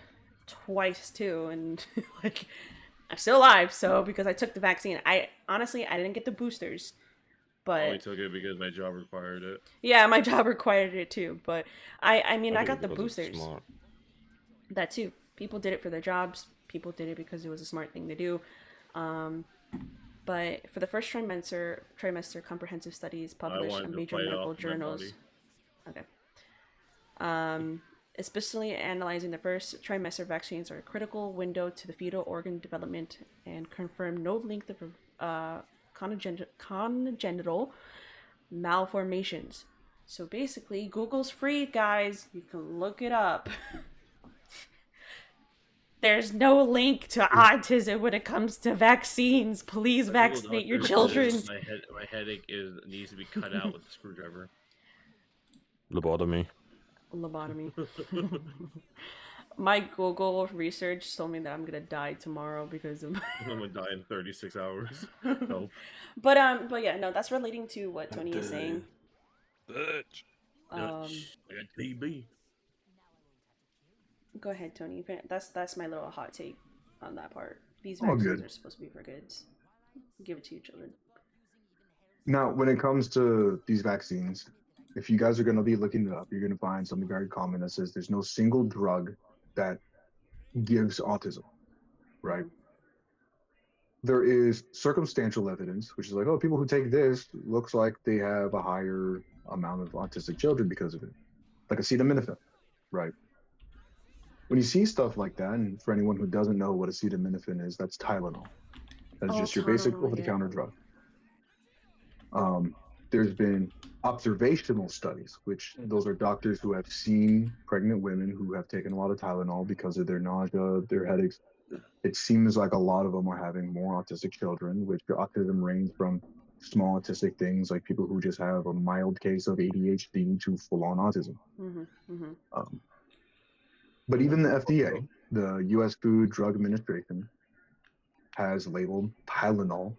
twice too, and like I'm still alive. So because I took the vaccine, I honestly I didn't get the boosters, I only but took it because my job required it. yeah, my job required it too. But I mean I did it got the because it's boosters. smart. That too. People did it for their jobs. People did it because it was a smart thing to do. But for the first trimester comprehensive studies published wanted in to major fight medical off my journals. body. Okay. Especially analyzing the first trimester vaccines are a critical window to the fetal organ development and confirm no link to congenital malformations. So basically, Google's free, guys. You can look it up. There's no link to autism when it comes to vaccines. Please vaccinate your children. My headache needs to be cut out with a screwdriver. Lobotomy. Lobotomy. My Google research told me that I'm gonna die tomorrow because of. I'm gonna die in 36 hours. No. But yeah, no, that's relating to what Tony is saying. I got TB. Go ahead, Tony. That's my little hot take on that part. These All vaccines good. are supposed to be for kids. Give it to your children. Now, when it comes to these vaccines, if you guys are going to be looking it up, you're going to find something very common that says there's no single drug that gives autism, right? There is circumstantial evidence, which is like, oh, people who take this looks like they have a higher amount of autistic children because of it, like acetaminophen, right? When you see stuff like that, and for anyone who doesn't know what acetaminophen is, that's Tylenol. That's just your basic Tylenol, over-the-counter drug. There's been observational studies, which those are doctors who have seen pregnant women who have taken a lot of Tylenol because of their nausea, their headaches. It seems like a lot of them are having more autistic children, which autism range from small autistic things like people who just have a mild case of ADHD to full-on autism. But even the FDA, the U.S. Food Drug Administration, has labeled Tylenol,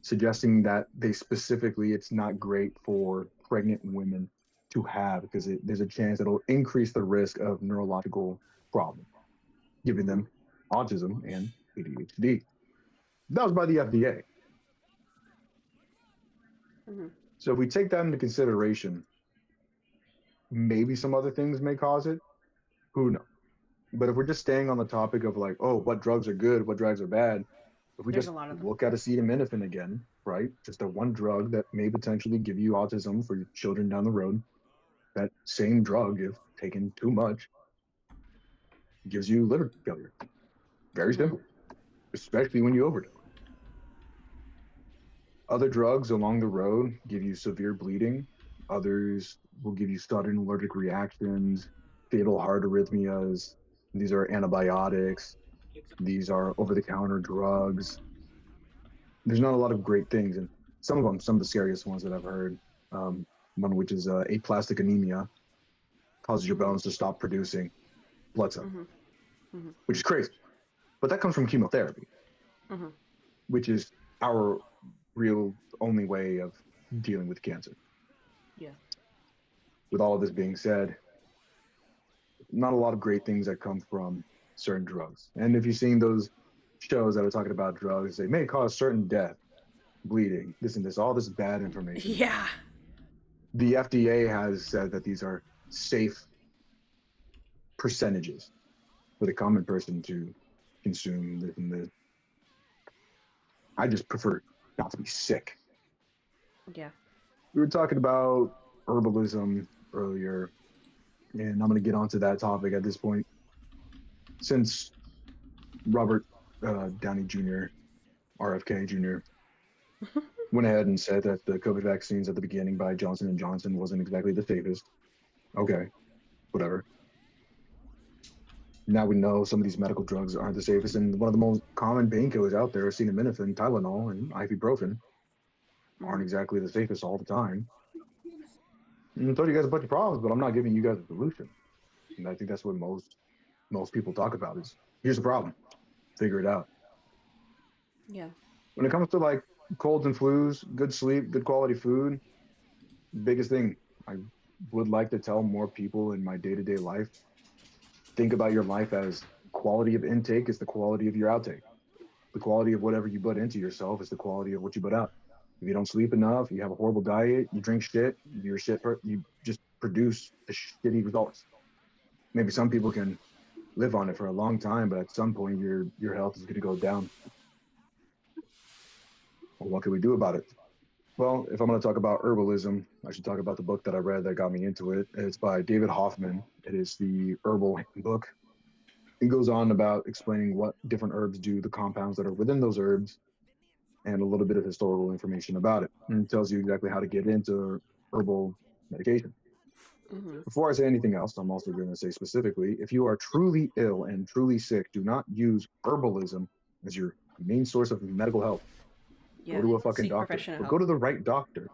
suggesting that it's not great for pregnant women to have because there's a chance it'll increase the risk of neurological problems, giving them autism and ADHD. That was by the FDA. So if we take that into consideration, maybe some other things may cause it. Who knows? But if we're just staying on the topic of like, oh, what drugs are good, what drugs are bad, if we There's just a lot of them. look at acetaminophen again, right? Just a one drug that may potentially give you autism for your children down the road. That same drug, if taken too much, gives you liver failure. Very simple, especially when you overdose. Other drugs along the road give you severe bleeding. Others will give you sudden allergic reactions, fatal heart arrhythmias. These are antibiotics. These are over-the-counter drugs. There's not a lot of great things, and some of the scariest ones that I've heard, one which is aplastic anemia, causes your bones to stop producing blood cells, which is crazy. But that comes from chemotherapy, which is our real only way of dealing with cancer. Yeah. With all of this being said, not a lot of great things that come from certain drugs. And if you've seen those shows that are talking about drugs, they may cause certain death, bleeding, this and this, all this bad information. Yeah. the FDA has said that these are safe percentages for the common person to consume this and this. I just prefer not to be sick. Yeah. We were talking about herbalism earlier, and I'm going to get onto that topic at this point. Since Robert Downey Jr., RFK Jr., went ahead and said that the COVID vaccines at the beginning by Johnson & Johnson wasn't exactly the safest. Okay, whatever. Now we know some of these medical drugs aren't the safest, and one of the most common painkillers out there, acetaminophen, Tylenol, and ibuprofen, aren't exactly the safest all the time. And I told you guys a bunch of problems, but I'm not giving you guys a solution. And I think that's what most people talk about is, here's the problem, figure it out. Yeah. When it comes to like colds and flus, good sleep, good quality food, biggest thing I would like to tell more people in my day-to-day life, think about your life as quality of intake is the quality of your outtake. The quality of whatever you put into yourself is the quality of what you put out. If you don't sleep enough, you have a horrible diet, you drink shit, you just produce the shitty results. Maybe some people can live on it for a long time, but at some point your health is going to go down. Well, what can we do about it? Well, if I'm going to talk about herbalism, I should talk about the book that I read that got me into it. It's by David Hoffman. It is the Herbal book. It goes on about explaining what different herbs do, the compounds that are within those herbs, and a little bit of historical information about it. And it tells you exactly how to get into herbal medication. Before I say anything else, I'm also going to say specifically, if you are truly ill and truly sick, do not use herbalism as your main source of medical help. Yeah. Go to a fucking Seek doctor. professional But help. go to the right doctor.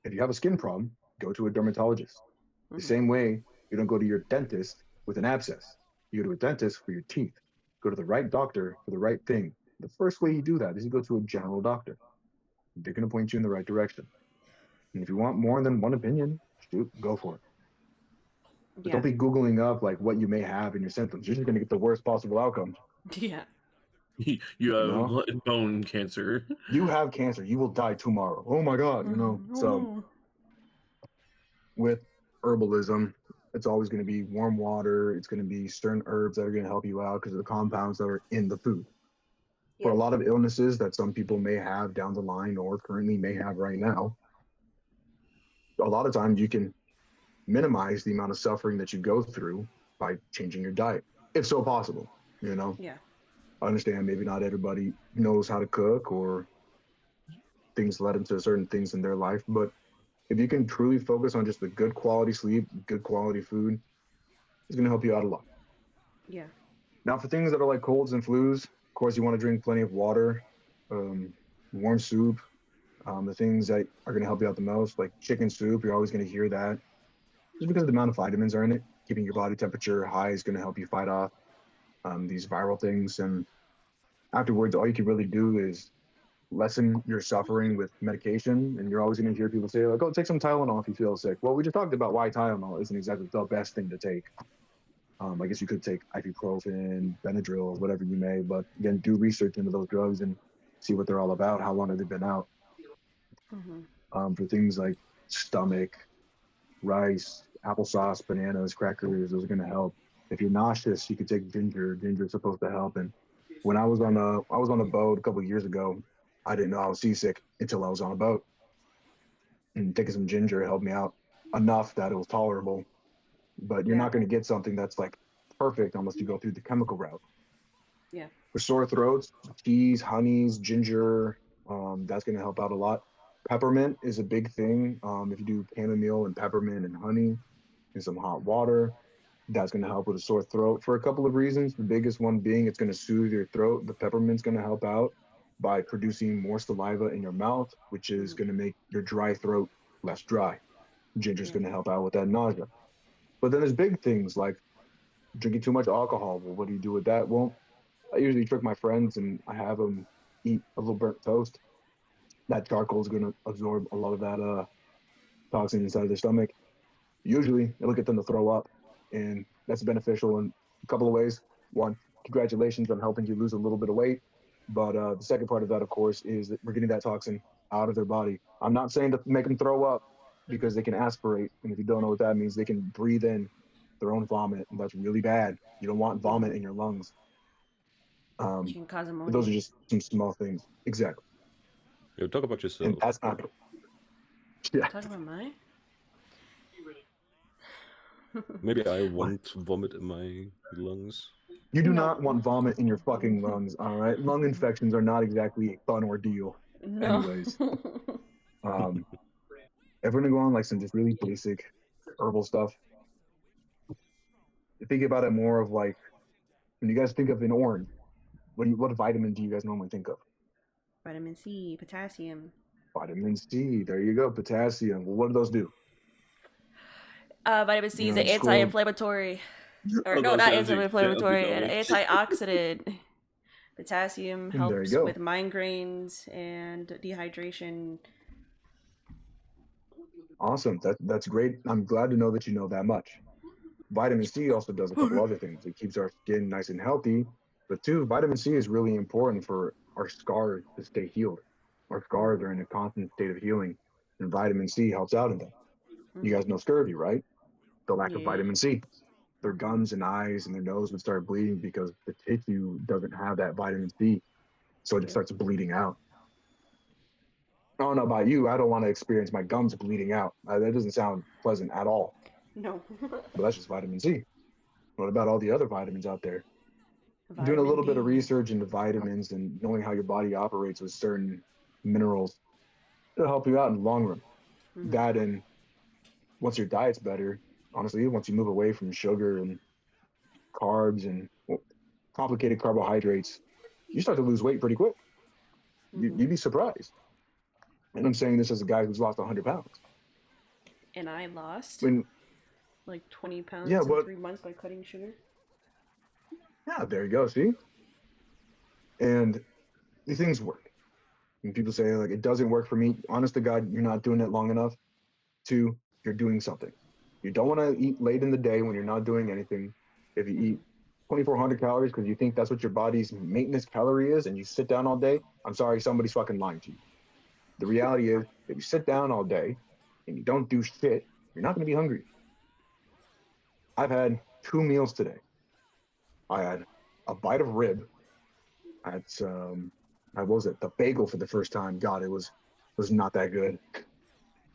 If you have a skin problem, go to a dermatologist. The same way you don't go to your dentist with an abscess. You go to a dentist for your teeth. Go to the right doctor for the right thing. The first way you do that is you go to a general doctor. They're going to point you in the right direction. And if you want more than one opinion, shoot, go for it. But Yeah. don't be Googling up like what you may have in your symptoms. You're just going to get the worst possible outcomes. Yeah. You have No. bone cancer. You have cancer. You will die tomorrow. Oh my God, you know. So with herbalism, it's always going to be warm water. It's going to be certain herbs that are going to help you out because of the compounds that are in the food. For a lot of illnesses that some people may have down the line or currently may have right now, a lot of times you can minimize the amount of suffering that you go through by changing your diet, if so possible, you know? Yeah. I understand maybe not everybody knows how to cook or things led into certain things in their life, but if you can truly focus on just the good quality sleep, good quality food, it's going to help you out a lot. Yeah. Now, for things that are like colds and flus, of course, you want to drink plenty of water, warm soup. The things that are going to help you out the most, like chicken soup, you're always going to hear that. Just because of the amount of vitamins are in it, keeping your body temperature high is going to help you fight off these viral things. And afterwards, all you can really do is lessen your suffering with medication. And you're always going to hear people say, like, oh, take some Tylenol if you feel sick. Well, we just talked about why Tylenol isn't exactly the best thing to take. I guess you could take ibuprofen, Benadryl, whatever you may, but again, do research into those drugs and see what they're all about. How long have they been out? For things like stomach, rice, applesauce, bananas, crackers, those are going to help. If you're nauseous, you could take ginger. Ginger is supposed to help. And when I was on a boat a couple of years ago, I didn't know I was seasick until I was on a boat. And taking some ginger helped me out enough that it was tolerable. But you're not going to get something that's like perfect unless you go through the chemical route. Yeah. For sore throats, teas, honeys, ginger, that's going to help out a lot. Peppermint is a big thing. If you do chamomile and peppermint and honey and some hot water, that's going to help with a sore throat for a couple of reasons. The biggest one being it's going to soothe your throat. The peppermint's going to help out by producing more saliva in your mouth, which is going to make your dry throat less dry. Ginger's going to help out with that nausea. But then there's big things like drinking too much alcohol. Well, what do you do with that? Well, I usually trick my friends and I have them eat a little burnt toast. That charcoal is going to absorb a lot of that toxin inside of their stomach. Usually, it'll get them to throw up, and that's beneficial in a couple of ways. One, congratulations on helping you lose a little bit of weight. But the second part of that, of course, is that we're getting that toxin out of their body. I'm not saying to make them throw up. because they can aspirate, and if you don't know what that means, they can breathe in their own vomit, and that's really bad. You don't want vomit in your lungs. You can cause But those ammonia. are just some small things. Exactly. You talk about And yourself. that's not. Yeah. Talk about mine. Maybe I want vomit in my lungs. You do No. not want vomit in your fucking lungs, all right? Lung infections are not exactly a fun ordeal. No. Anyways, um, if we're gonna go on like some just really basic herbal stuff, think about it more of like when you guys think of an orange, what vitamin do you guys normally think of? Vitamin C, potassium. Vitamin C. There you go. Potassium. Well, what do those do? Vitamin C You is know, an scroll. anti-inflammatory, I or was no, about to not say those are anti-inflammatory, an therapy. antioxidant. Potassium And there you helps go. with migraines and dehydration. Awesome. That's great. I'm glad to know that you know that much. Vitamin C also does a couple other things. It keeps our skin nice and healthy. But two, vitamin C is really important for our scars to stay healed. Our scars are in a constant state of healing, and vitamin C helps out in that. You guys know scurvy, right? The lack of Yeah. vitamin C. Their gums and eyes and their nose would start bleeding because the tissue doesn't have that vitamin C. So it just Yep. starts bleeding out. I don't know about you. I don't want to experience my gums bleeding out. That doesn't sound pleasant at all. No. But that's just vitamin C. What about all the other vitamins out there? Doing a Vitamin little bit of D. research into vitamins and knowing how your body operates with certain minerals, it'll help you out in the long run. That, and once your diet's better, honestly, once you move away from sugar and carbs and complicated carbohydrates, you start to lose weight pretty quick. You'd be surprised. And I'm saying this as a guy who's lost 100 pounds. And I lost When, like 20 pounds yeah, in but 3 months by cutting sugar. yeah, there you go. See? And these things work. When people say like it doesn't work for me, honest to God, you're not doing it long enough. Two, you're doing something. You don't want to eat late in the day when you're not doing anything. If you eat 2,400 calories because you think that's what your body's maintenance calorie is and you sit down all day, I'm sorry, somebody's fucking lying to you. The reality is, if you sit down all day and you don't do shit, you're not going to be hungry. I've had 2 meals today. I had a bite of rib. I had some, I was it, the bagel for the first time. God, it was not that good.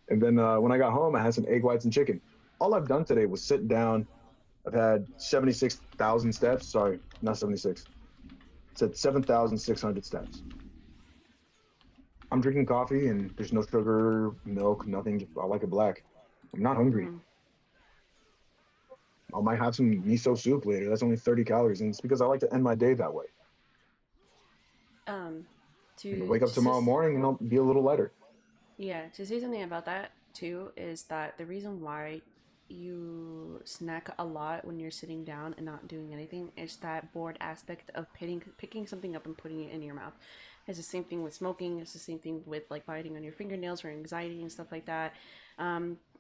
And then when I got home, I had some egg whites and chicken. All I've done today was sit down. I've had 76,000 steps. Sorry, not 76. It said 7,600 steps. I'm drinking coffee and there's no sugar, milk, nothing. Just, I like it black. I'm not hungry. I might have some miso soup later. That's only 30 calories, and it's because I like to end my day that way. To Wake up tomorrow morning and I'll be a little lighter. Yeah, to say something about that too is that the reason why you snack a lot when you're sitting down and not doing anything is that bored aspect of picking something up and putting it in your mouth. It's the same thing with smoking. It's the same thing with like biting on your fingernails for anxiety and stuff like that.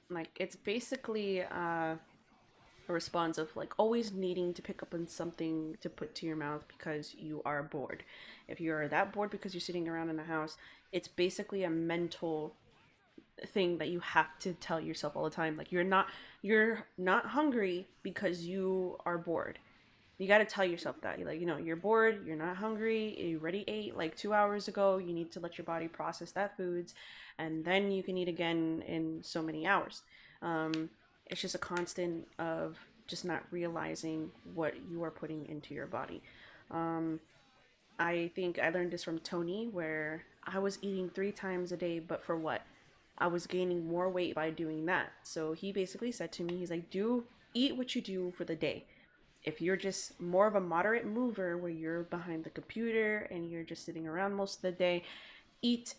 Like it's basically a response of like always needing to pick up on something to put to your mouth because you are bored. If you're that bored because you're sitting around in the house, it's basically a mental thing that you have to tell yourself all the time. Like you're not hungry because you are bored. You got to tell yourself that. You're like, you're bored, you're not hungry, you already ate like 2 hours ago. You need to let your body process that foods, and then you can eat again in so many hours. It's just a constant of just not realizing what you are putting into your body. I think I learned this from Tony, where I was eating 3 times a day, but for what? I was gaining more weight by doing that. So he basically said to me, he's like, do eat what you do for the day. If you're just more of a moderate mover where you're behind the computer and you're just sitting around most of the day, eat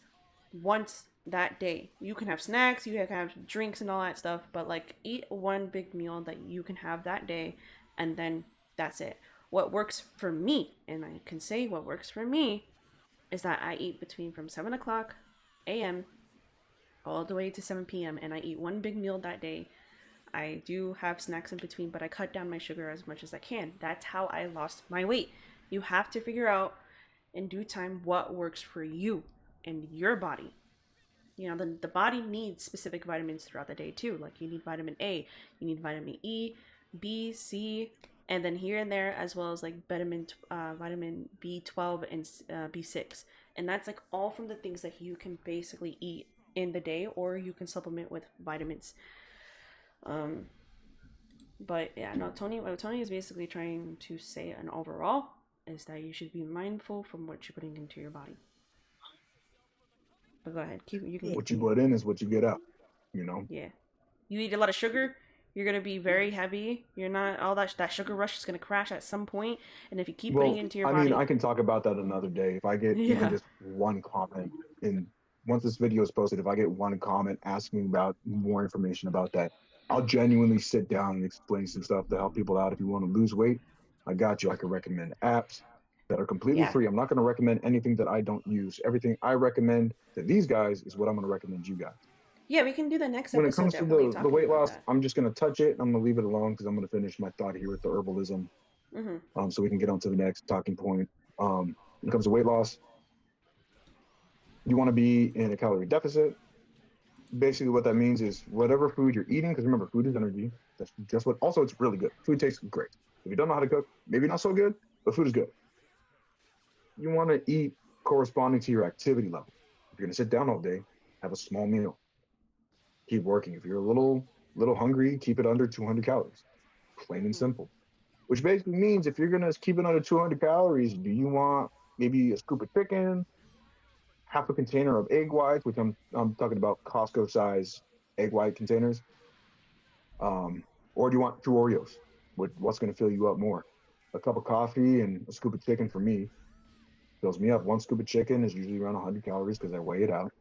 once that day. You can have snacks, you can have drinks and all that stuff, but like eat one big meal that you can have that day, and then that's it. What works for me, and I can say what works for me, is that I eat between from 7 o'clock a.m. all the way to 7 p.m. and I eat one big meal that day. I do have snacks in between, but I cut down my sugar as much as I can. That's how I lost my weight. You have to figure out in due time what works for you and your body. You know, the body needs specific vitamins throughout the day too. Like you need vitamin A, you need vitamin E, B, C, and then here and there as well as like vitamin B12 and B6. And that's like all from the things that you can basically eat in the day, or you can supplement with vitamins. Um, but yeah, no, what Tony is basically trying to say, an overall, is that you should be mindful from what you're putting into your body. But go ahead, you can What you continue. put in is what you get out. You know. Yeah, you eat a lot of sugar, you're gonna be very heavy. You're not all that sugar rush is gonna crash at some point, and if you keep putting it Well, into your I mean, body, I can talk about that another day. If I get even yeah, just one comment in once this video is posted, if I get one comment asking about more information about that, I'll genuinely sit down and explain some stuff to help people out. If you want to lose weight, I got you. I can recommend apps that are completely yeah, free. I'm not going to recommend anything that I don't use. Everything I recommend to these guys is what I'm going to recommend you guys. yeah. We can do the next When it episode comes to definitely the talking weight about loss, that. I'm just going to touch it. I'm going to leave it alone because I'm going to finish my thought here with the herbalism, Mm-hmm. so we can get on to the next talking point. When it comes to weight loss, you want to be in a calorie deficit. Basically, what that means is whatever food you're eating, because remember, food is energy. That's just what. Also, it's really good. Food tastes great. If you don't know how to cook, maybe not so good, but food is good. You want to eat corresponding to your activity level. If you're going to sit down all day, have a small meal. Keep working. If you're a little hungry, keep it under 200 calories. Plain and Mm-hmm. simple. Which basically means if you're going to keep it under 200 calories, do you want maybe a scoop of chicken, half a container of egg whites, which I'm talking about Costco size egg white containers, or do you want two Oreos? What's going to fill you up more? A cup of coffee and a scoop of chicken for me fills me up. One scoop of chicken is usually around 100 calories because I weigh it out.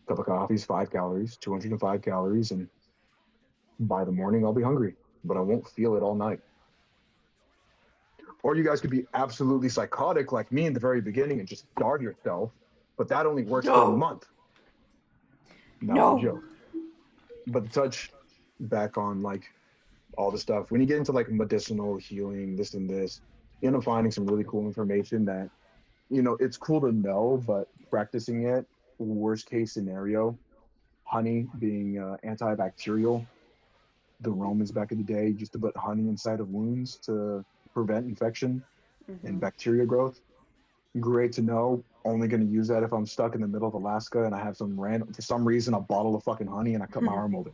A cup of coffee is 5 calories, 205 calories, and by the morning I'll be hungry, but I won't feel it all night. Or you guys could be absolutely psychotic like me in the very beginning and just starve yourself, but that only works for a No, month. No, I'm no. joking. But to touch back on like all the stuff, when you get into like medicinal healing, this and this, you end up finding some really cool information that, it's cool to know, but practicing it, worst case scenario, honey being antibacterial. The Romans back in the day used to put honey inside of wounds to prevent infection and Mm-hmm. bacteria growth. Great to know. Only going to use that if I'm stuck in the middle of Alaska and I have some random, for some reason, a bottle of fucking honey and I cut my arm open.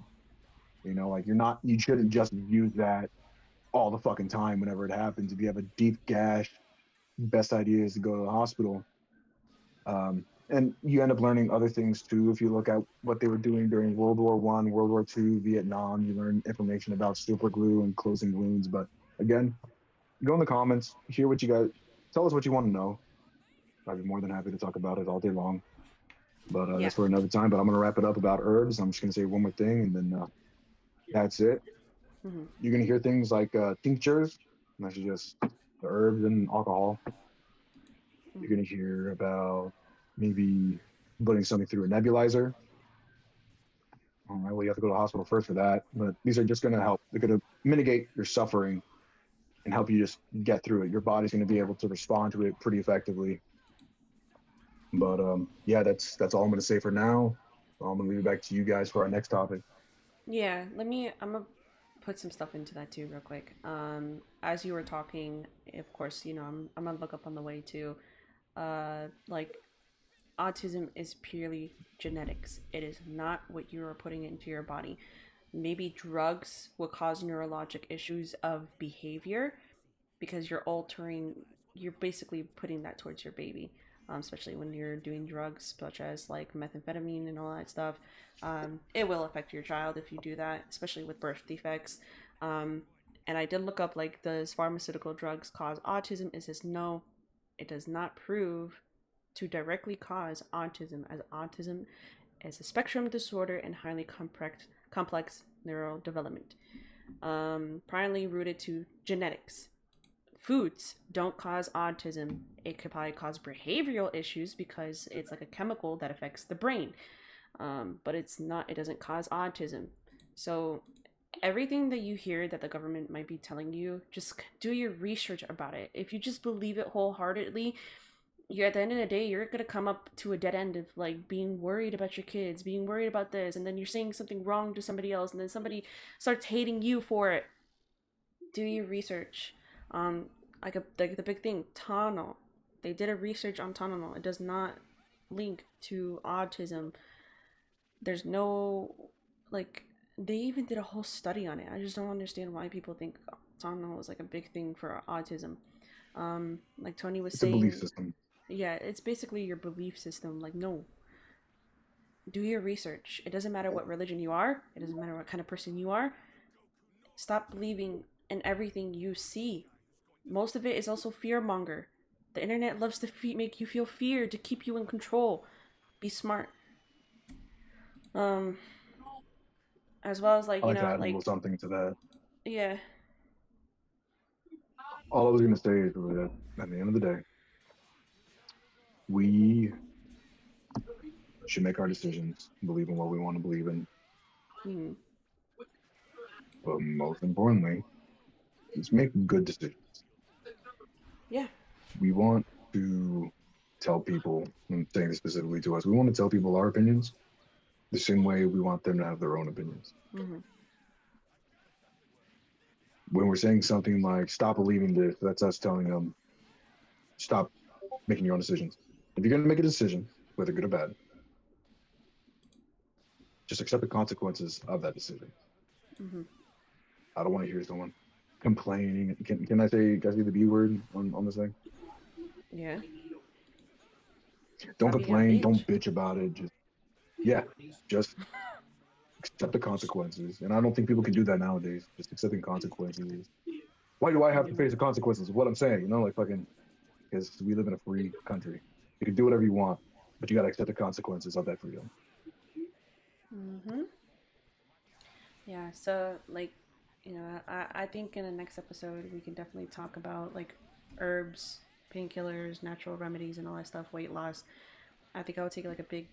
Like you shouldn't just use that all the fucking time whenever it happens. If you have a deep gash, best idea is to go to the hospital. And you end up learning other things too. If you look at what they were doing during World War I, World War II, Vietnam, you learn information about super glue and closing wounds. But again, go in the comments, hear what you guys, tell us what you want to know. I'd be more than happy to talk about it all day long. But Yeah. that's for another time. But I'm going to wrap it up about herbs. I'm just going to say one more thing, and then that's it. Mm-hmm. You're going to hear things like tinctures, and that's just the herbs and alcohol. You're going to hear about maybe putting something through a nebulizer. All right, well, you have to go to the hospital first for that. But these are just going to help. They're going to mitigate your suffering and help you just get through it. Your body's going to be able to respond to it pretty effectively. But yeah, that's all I'm going to say for now. I'm going to leave it back to you guys for our next topic. Yeah, I'm gonna put some stuff into that too real quick. As you were talking, of course, I'm gonna look up on the way too. Like autism is purely genetics. It is not what you are putting into your body. Maybe drugs will cause neurologic issues of behavior because you're basically putting that towards your baby, especially when you're doing drugs such as like methamphetamine and all that stuff. It will affect your child if you do that, especially with birth defects. Um, and I did look up like, does pharmaceutical drugs cause autism? It says no, it does not prove to directly cause autism, as autism is a spectrum disorder and highly complex neural development, primarily rooted to genetics. Foods don't cause autism. It could probably cause behavioral issues because it's like a chemical that affects the brain. But it's not, it doesn't cause autism. So everything that you hear that the government might be telling you, just do your research about it. If you just believe it wholeheartedly, you're at the end of the day, you're gonna come up to a dead end of like being worried about your kids, being worried about this, and then you're saying something wrong to somebody else, and then somebody starts hating you for it. Do your research. Um, like the big thing, Tunnel. They did a research on Tunnel. It does not link to autism. There's no like they even did a whole study on it. I just don't understand why people think Tunnel is like a big thing for autism. Like Tony was It's a belief saying, system. yeah, it's basically your belief system. Like, no, do your research. It doesn't matter what religion you are, it doesn't matter what kind of person you are. Stop believing in everything you see. Most of it is also fear monger. The internet loves to make you feel fear to keep you in control. Be smart. Um, as well as like, I like to add a little something to that. yeah. All I was going to say is that at the end of the day, we should make our decisions, believe in what we want to believe in. Hmm. But most importantly, let's make good decisions. Yeah. We want to tell people, I'm saying this specifically to us, we want to tell people our opinions the same way we want them to have their own opinions. Mm-hmm. When we're saying something like, stop believing this, that's us telling them, stop making your own decisions. If you're going to make a decision, whether good or bad, just accept the consequences of that decision. Mm-hmm. I don't want to hear someone complaining. Can I say the B word on this thing? Yeah. Don't Stop being a complain. bitch. Don't bitch about it. Just accept the consequences. And I don't think people can do that nowadays. Just accepting consequences. Why do I have to face the consequences of what I'm saying? You know, like fucking, because we live in a free country. You can do whatever you want, but you got to accept the consequences of that freedom. Mm-hmm. Yeah, so like, I think in the next episode we can definitely talk about like herbs, painkillers, natural remedies, and all that stuff, weight loss. I think I would take like a big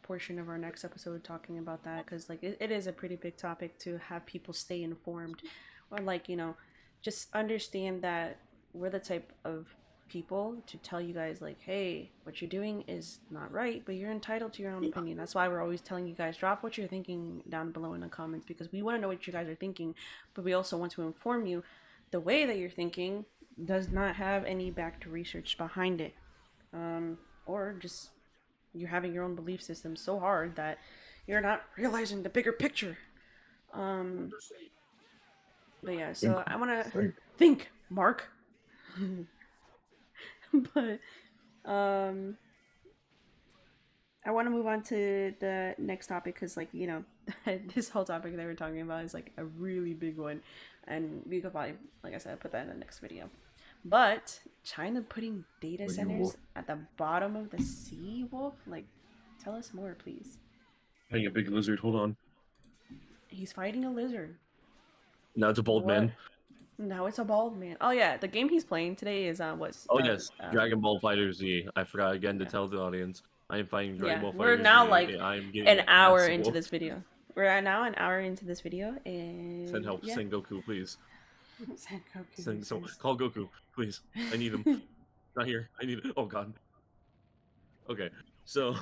portion of our next episode talking about that because like it is a pretty big topic to have people stay informed or like just understand that we're the type of people to tell you guys like, hey, what you're doing is not right, but you're entitled to your own opinion. That's why we're always telling you guys, drop what you're thinking down below in the comments, because we want to know what you guys are thinking, but we also want to inform you the way that you're thinking does not have any backed research behind it, or just you're having your own belief system so hard that you're not realizing the bigger picture. Um, but yeah, Think, so I want to think. think, Mark. But I want to move on to the next topic because, like, this whole topic that we're talking about is like a really big one, and we could probably, like I said, put that in the next video. But China putting data centers at the bottom of the sea, Wolf? Like, tell us more, please. Hey, a big lizard. Hold on. He's fighting a lizard. Now it's a bald man. No, it's a bald man. Oh yeah, the game he's playing today is what's yes, Dragon Ball Fighter Z. I forgot again to tell the audience. I am fighting Dragon Ball Fighter Z. We're now like I'm getting an hour into whooped. this video. We're now an hour into this video, and Send help, send Goku, please. Send Goku. Call Goku, please. I need him. Not here. I need. Oh God. Okay, so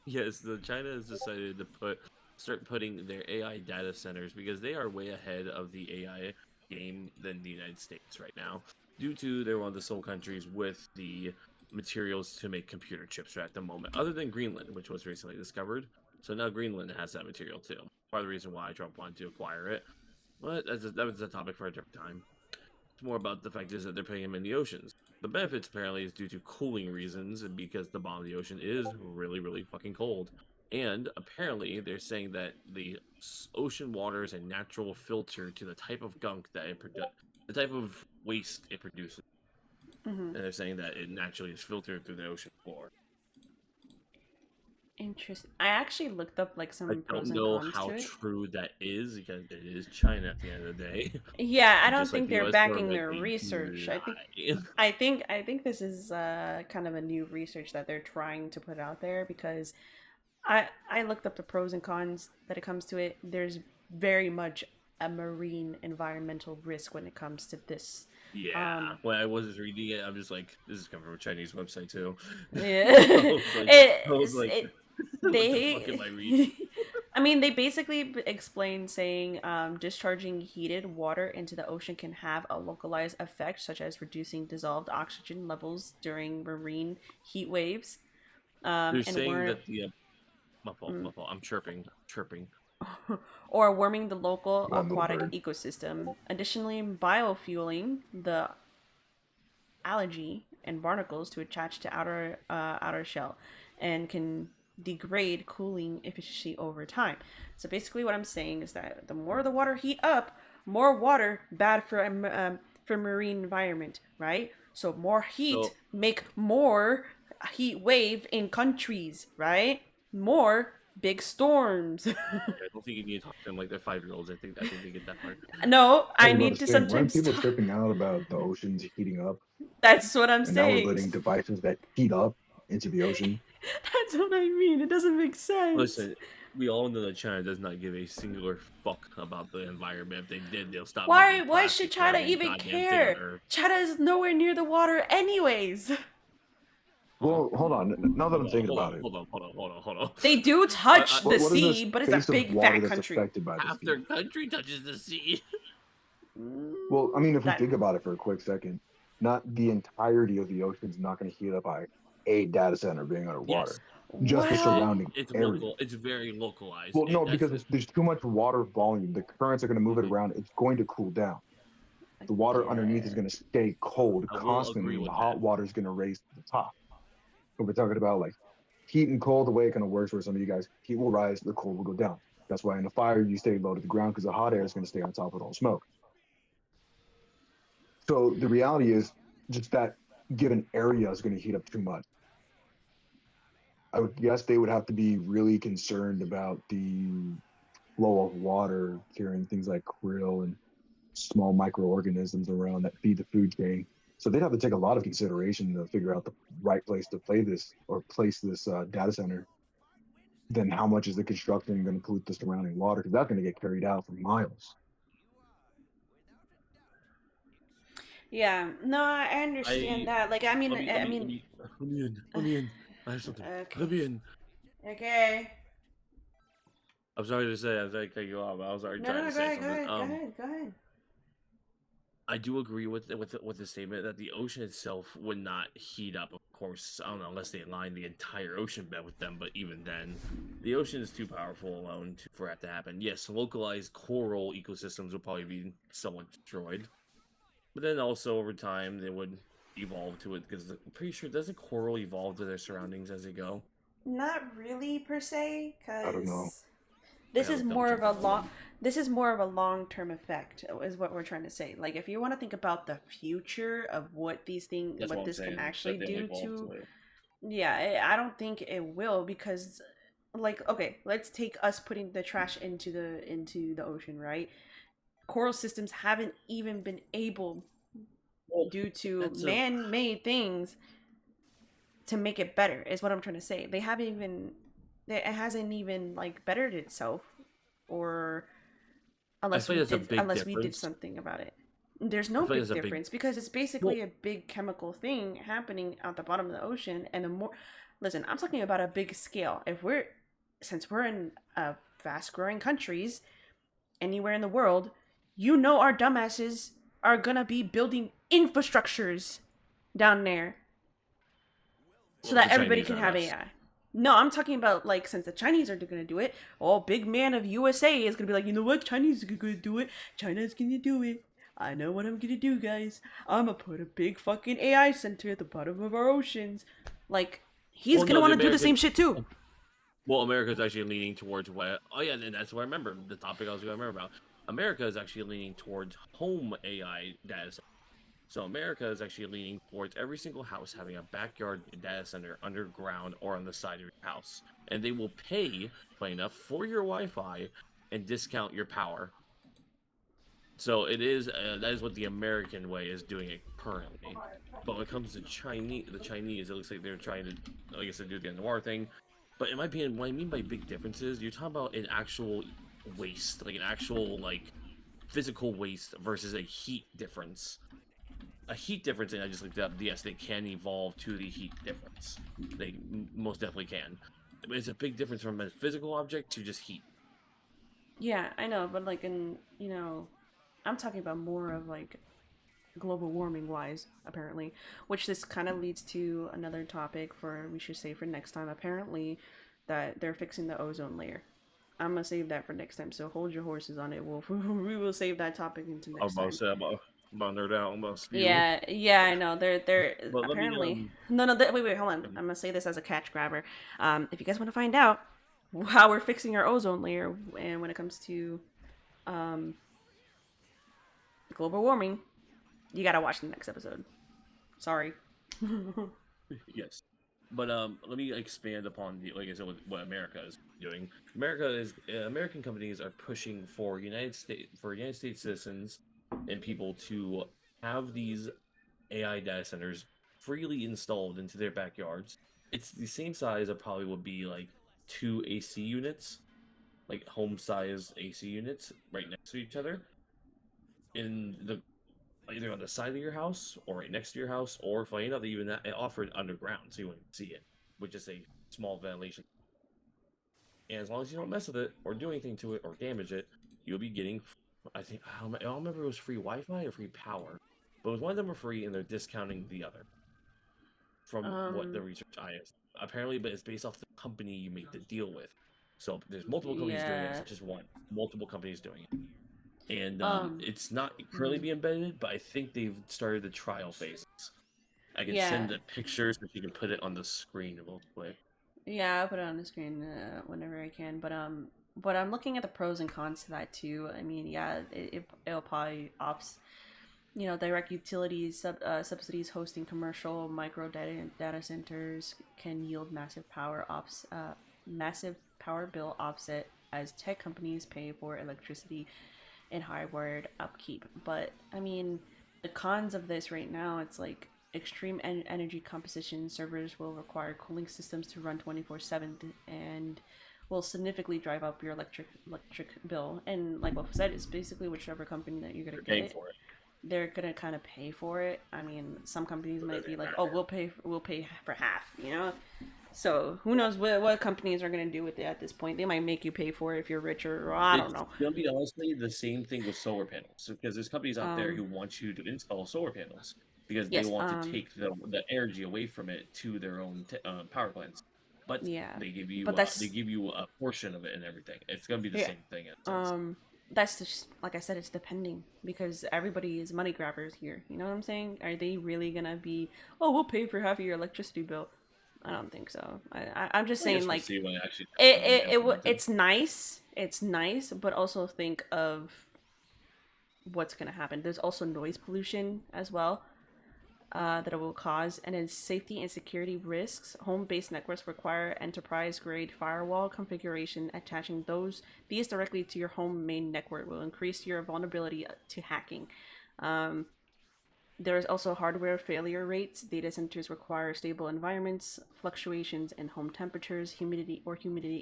yes, China has decided to start putting their AI data centers because they are way ahead of the AI game than the United States right now, due to they're one of the sole countries with the materials to make computer chips right at the moment, other than Greenland, which was recently discovered. So now Greenland has that material too. Part of the reason why Trump wanted to acquire it, but that was a topic for a different time. It's more about the fact is that they're putting them in the oceans. The benefits apparently is due to cooling reasons, and because the bottom of the ocean is really, really fucking cold. And apparently, they're saying that the ocean water is a natural filter to the type of gunk that the type of waste it produces. Mm-hmm. And they're saying that it naturally is filtered through the ocean floor. Interesting. I actually looked up like some pros and cons to it. I don't know how true that is because it is China at the end of the day. Yeah, I don't think they're backing their research. Lie. I think this is kind of a new research that they're trying to put out there because I looked up the pros and cons that it comes to it. There's very much a marine environmental risk when it comes to this. Yeah. When I was reading it, I'm just like, this is coming from a Chinese website too. Yeah. I was like, what the fuck am I reading? I mean, they basically explain saying discharging heated water into the ocean can have a localized effect, such as reducing dissolved oxygen levels during marine heat waves. They're And saying that the my fault, my fault. I'm chirping. or warming the local One little aquatic bird. ecosystem. Additionally, biofueling the algae and barnacles to attach to outer shell and can degrade cooling efficiency over time. So basically what I'm saying is that the more the water heat up, more water bad for marine environment, right? So more heat So make more heat wave in countries, right? More big storms. I don't think you need to talk to them like they're 5-year-olds. I think they get that part. No, I I was about need to to say, why aren't sometimes people talk. tripping out about the oceans heating up? That's what I'm And now we're saying. letting devices that heat up into the ocean. That's what I mean. It doesn't make sense. Listen, we all know that China does not give a singular fuck about the environment. If they did, they'll stop Why? making Why should plastic for China every even goddamn thing on care? Earth. China is nowhere near the water, anyways. Well, hold on. Now that I'm thinking hold about on, it, hold on. They do touch the what is the sea, but it's a space of big water fat that's country. affected by the Half sea? their country touches the sea. Well, I mean, if we That- think about it for a quick second, not the entirety of the ocean is not going to heat up by a data center being underwater. Yes, Just the Well, surrounding it's area. local. It's very localized. Well, no, That's because there's too much water volume. The currents are going to move it Mhm. around. It's going to cool down. The water underneath is going to stay cold I will agree constantly, and with the hot that. water is going to raise to the top. But we're talking about like heat and cold, the way it kind of works for some of you guys, heat will rise, the cold will go down. That's why in a fire, you stay low to the ground because the hot air is going to stay on top with all smoke. So the reality is just that given area is going to heat up too much. I would guess they would have to be really concerned about the flow of water carrying things like krill and small microorganisms around that feed the food chain. So they'd have to take a lot of consideration to figure out the right place to place this data center. Then how much is the construction going to pollute the surrounding water? Because that's going to get carried out for miles. yeah. No, I understand that. Like, I mean, Let me uh, in. I have something. Let okay, me in. okay. I'm sorry to say, I was like, cut you off. I was already No, trying no, to go say ahead, go something. ahead, go ahead. I do agree with the statement that the ocean itself would not heat up. Of course, I don't know unless they align the entire ocean bed with them. But even then, the ocean is too powerful alone for that to happen. Yes, localized coral ecosystems will probably be somewhat destroyed, but then also over time they would evolve to it because I'm pretty sure doesn't coral evolve to their surroundings as they go? Not really per se, I don't know. because this I is would double more check of a that. long. This is more of a long-term effect, is what we're trying to say. Like, if you want to think about the future of what these things, That's what what I'm this can saying. actually That they'll do evolve to, to it. yeah, I don't think it will because, like, okay, let's take us putting the trash into the ocean, right? Coral systems haven't even been able, Well, due to that's a man-made things, to make it better. Is what I'm trying to say. They haven't even, it hasn't even like bettered itself, or I feel like that's a big unless we did difference. something about it. There's I no feel like big that's a big difference because it's well. basically a big chemical thing happening at the bottom of the ocean. And the more, listen, I'm talking about a big scale. Since we're in fast growing countries anywhere in the world, you know our dumbasses are gonna be building infrastructures down there so Well, that the everybody Chinese can aren't have us. AI. No, I'm talking about like since the Chinese are gonna do it, big man of USA is gonna be like, you know what, Chinese are gonna do it. China's gonna do it. I know what I'm gonna do, guys. I'm gonna put a big fucking AI center at the bottom of our oceans. Like, he's Well, gonna no, the want to do the same American. shit too. Well, America's actually leaning towards what? Oh yeah, and that's what I remember. The topic I was going to remember about. America is actually leaning towards home AI data center. So America is actually leaning towards every single house having a backyard data center underground or on the side of your house, and they will pay, funny enough, for your Wi-Fi and discount your power. So it is that is what the American way is doing it currently. But when it comes to the Chinese, it looks like they're trying to, like I said, do the underwater thing. But in my opinion, what I mean by big differences, you're talking about an actual waste, like an actual like physical waste versus a heat difference. A heat difference, and I just looked it up. Yes, they can evolve to the heat difference. They most definitely can. But it's a big difference from a physical object to just heat. Yeah, I know, but like I'm talking about more of like global warming wise, apparently, which this kind of leads to another topic for we should say for next time. Apparently, that they're fixing the ozone layer. I'm gonna save that for next time. So hold your horses on it. We will save that topic into I'm next about to time. say, I'm about to nerd out. I'm about to spew. Yeah, yeah, I know. They're But let me apparently no. Wait, hold on. I'm gonna say this as a catch grabber. If you guys want to find out how we're fixing our ozone layer, and when it comes to um global warming, you gotta watch the next episode. Sorry. yes. But let me expand upon the like I said what America is doing. American companies are pushing for United States citizens and people to have these AI data centers freely installed into their backyards. It's the same size of probably would be like two AC units, like home size AC units right next to each other in the either on the side of your house or right next to your house, or funny enough, they even offer it underground so you wouldn't see it, with just a small ventilation. And as long as you don't mess with it or do anything to it or damage it, you'll be getting, I don't remember if it was free Wi-Fi or free power, but it was one of them were free and they're discounting the other from what the um. research I have apparently, but it's based off the company you make the deal with. So there's multiple companies doing it. It's Yeah. not just one. Multiple companies doing it. And Um. it's not currently being embedded, but I think they've started the trial phases. I can Yeah. send the pictures if you can put it on the screen real quick. Yeah. I'll put it on the screen whenever I can. But I'm looking at the pros and cons to that too. I mean, yeah, it'll probably ops. Direct utilities subsidies hosting commercial micro data centers can yield massive power bill offset as tech companies pay for electricity and high-wired upkeep. But I mean, the cons of this right now, it's like extreme energy composition. Servers will require cooling systems to run 24/7 and will significantly drive up your electric bill. And like what said, it's basically whichever company that you're gonna They're paying get, for it. they're gonna kind of pay for it. I mean, some companies might be like, "Oh, we'll pay for half." So who knows what companies are gonna do with it at this point? They might make you pay for it if you're richer, or I don't It's know. gonna be honestly the same thing with solar panels because there's companies out there Um, who want you to install solar panels because they yes. want to take the energy away from it to their own power plants, but Yeah, but they that's give you a portion of it and everything. It's gonna be the yeah. same thing in a sense. Um, that's just like I said, it's depending because everybody is money grabbers here. You know what I'm saying? Are they really gonna be? Oh, we'll pay for half of your electricity bill. I don't think so. I'm just I guess saying we'll like see when it actually starts being implemented. it's nice. It's nice, but also think of what's gonna happen. There's also noise pollution as well. That it will cause, and then safety and security risks. Home-based networks require enterprise-grade firewall configuration. Attaching these directly to your home main network will increase your vulnerability to hacking. Um, there is also hardware failure rates. Data centers require stable environments, fluctuations in home temperatures, humidity,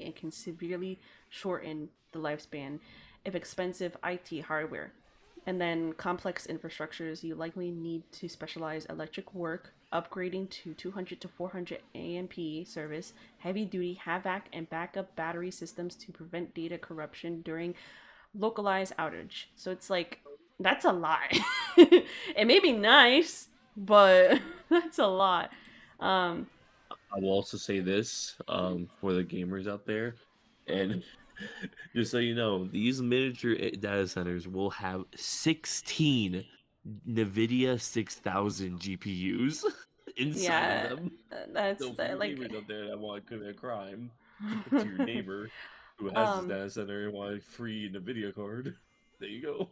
and can severely shorten the lifespan of expensive IT hardware. And then complex infrastructures, you likely need to specialize electric work, upgrading to 200 to 400 AMP service, heavy duty HVAC, and backup battery systems to prevent data corruption during localized outage. So it's like, that's a lot. It may be nice, but that's a lot. Um, I will also say this for the gamers out there, and just so you know, these miniature data centers will have 16 NVIDIA 6000 GPUs inside of yeah, them. that's So for you like, gamers out there that want to commit a crime to your neighbor who has this um, data center and want a free NVIDIA card, there you go.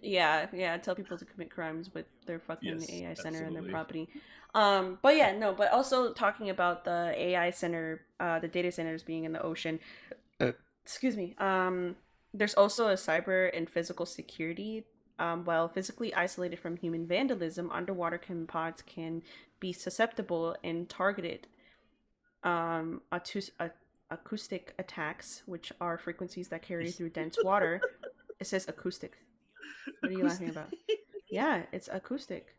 yeah. Tell people to commit crimes with their fucking Yes, AI center and their absolutely. property. But yeah, no. But also talking about the AI center, the data centers being in the ocean. Excuse me. There's also a cyber and physical security. While physically isolated from human vandalism, underwater pods can be susceptible and targeted um, acoustic attacks, which are frequencies that carry through dense water. It says acoustic. What are you laughing about? Yeah, it's acoustic.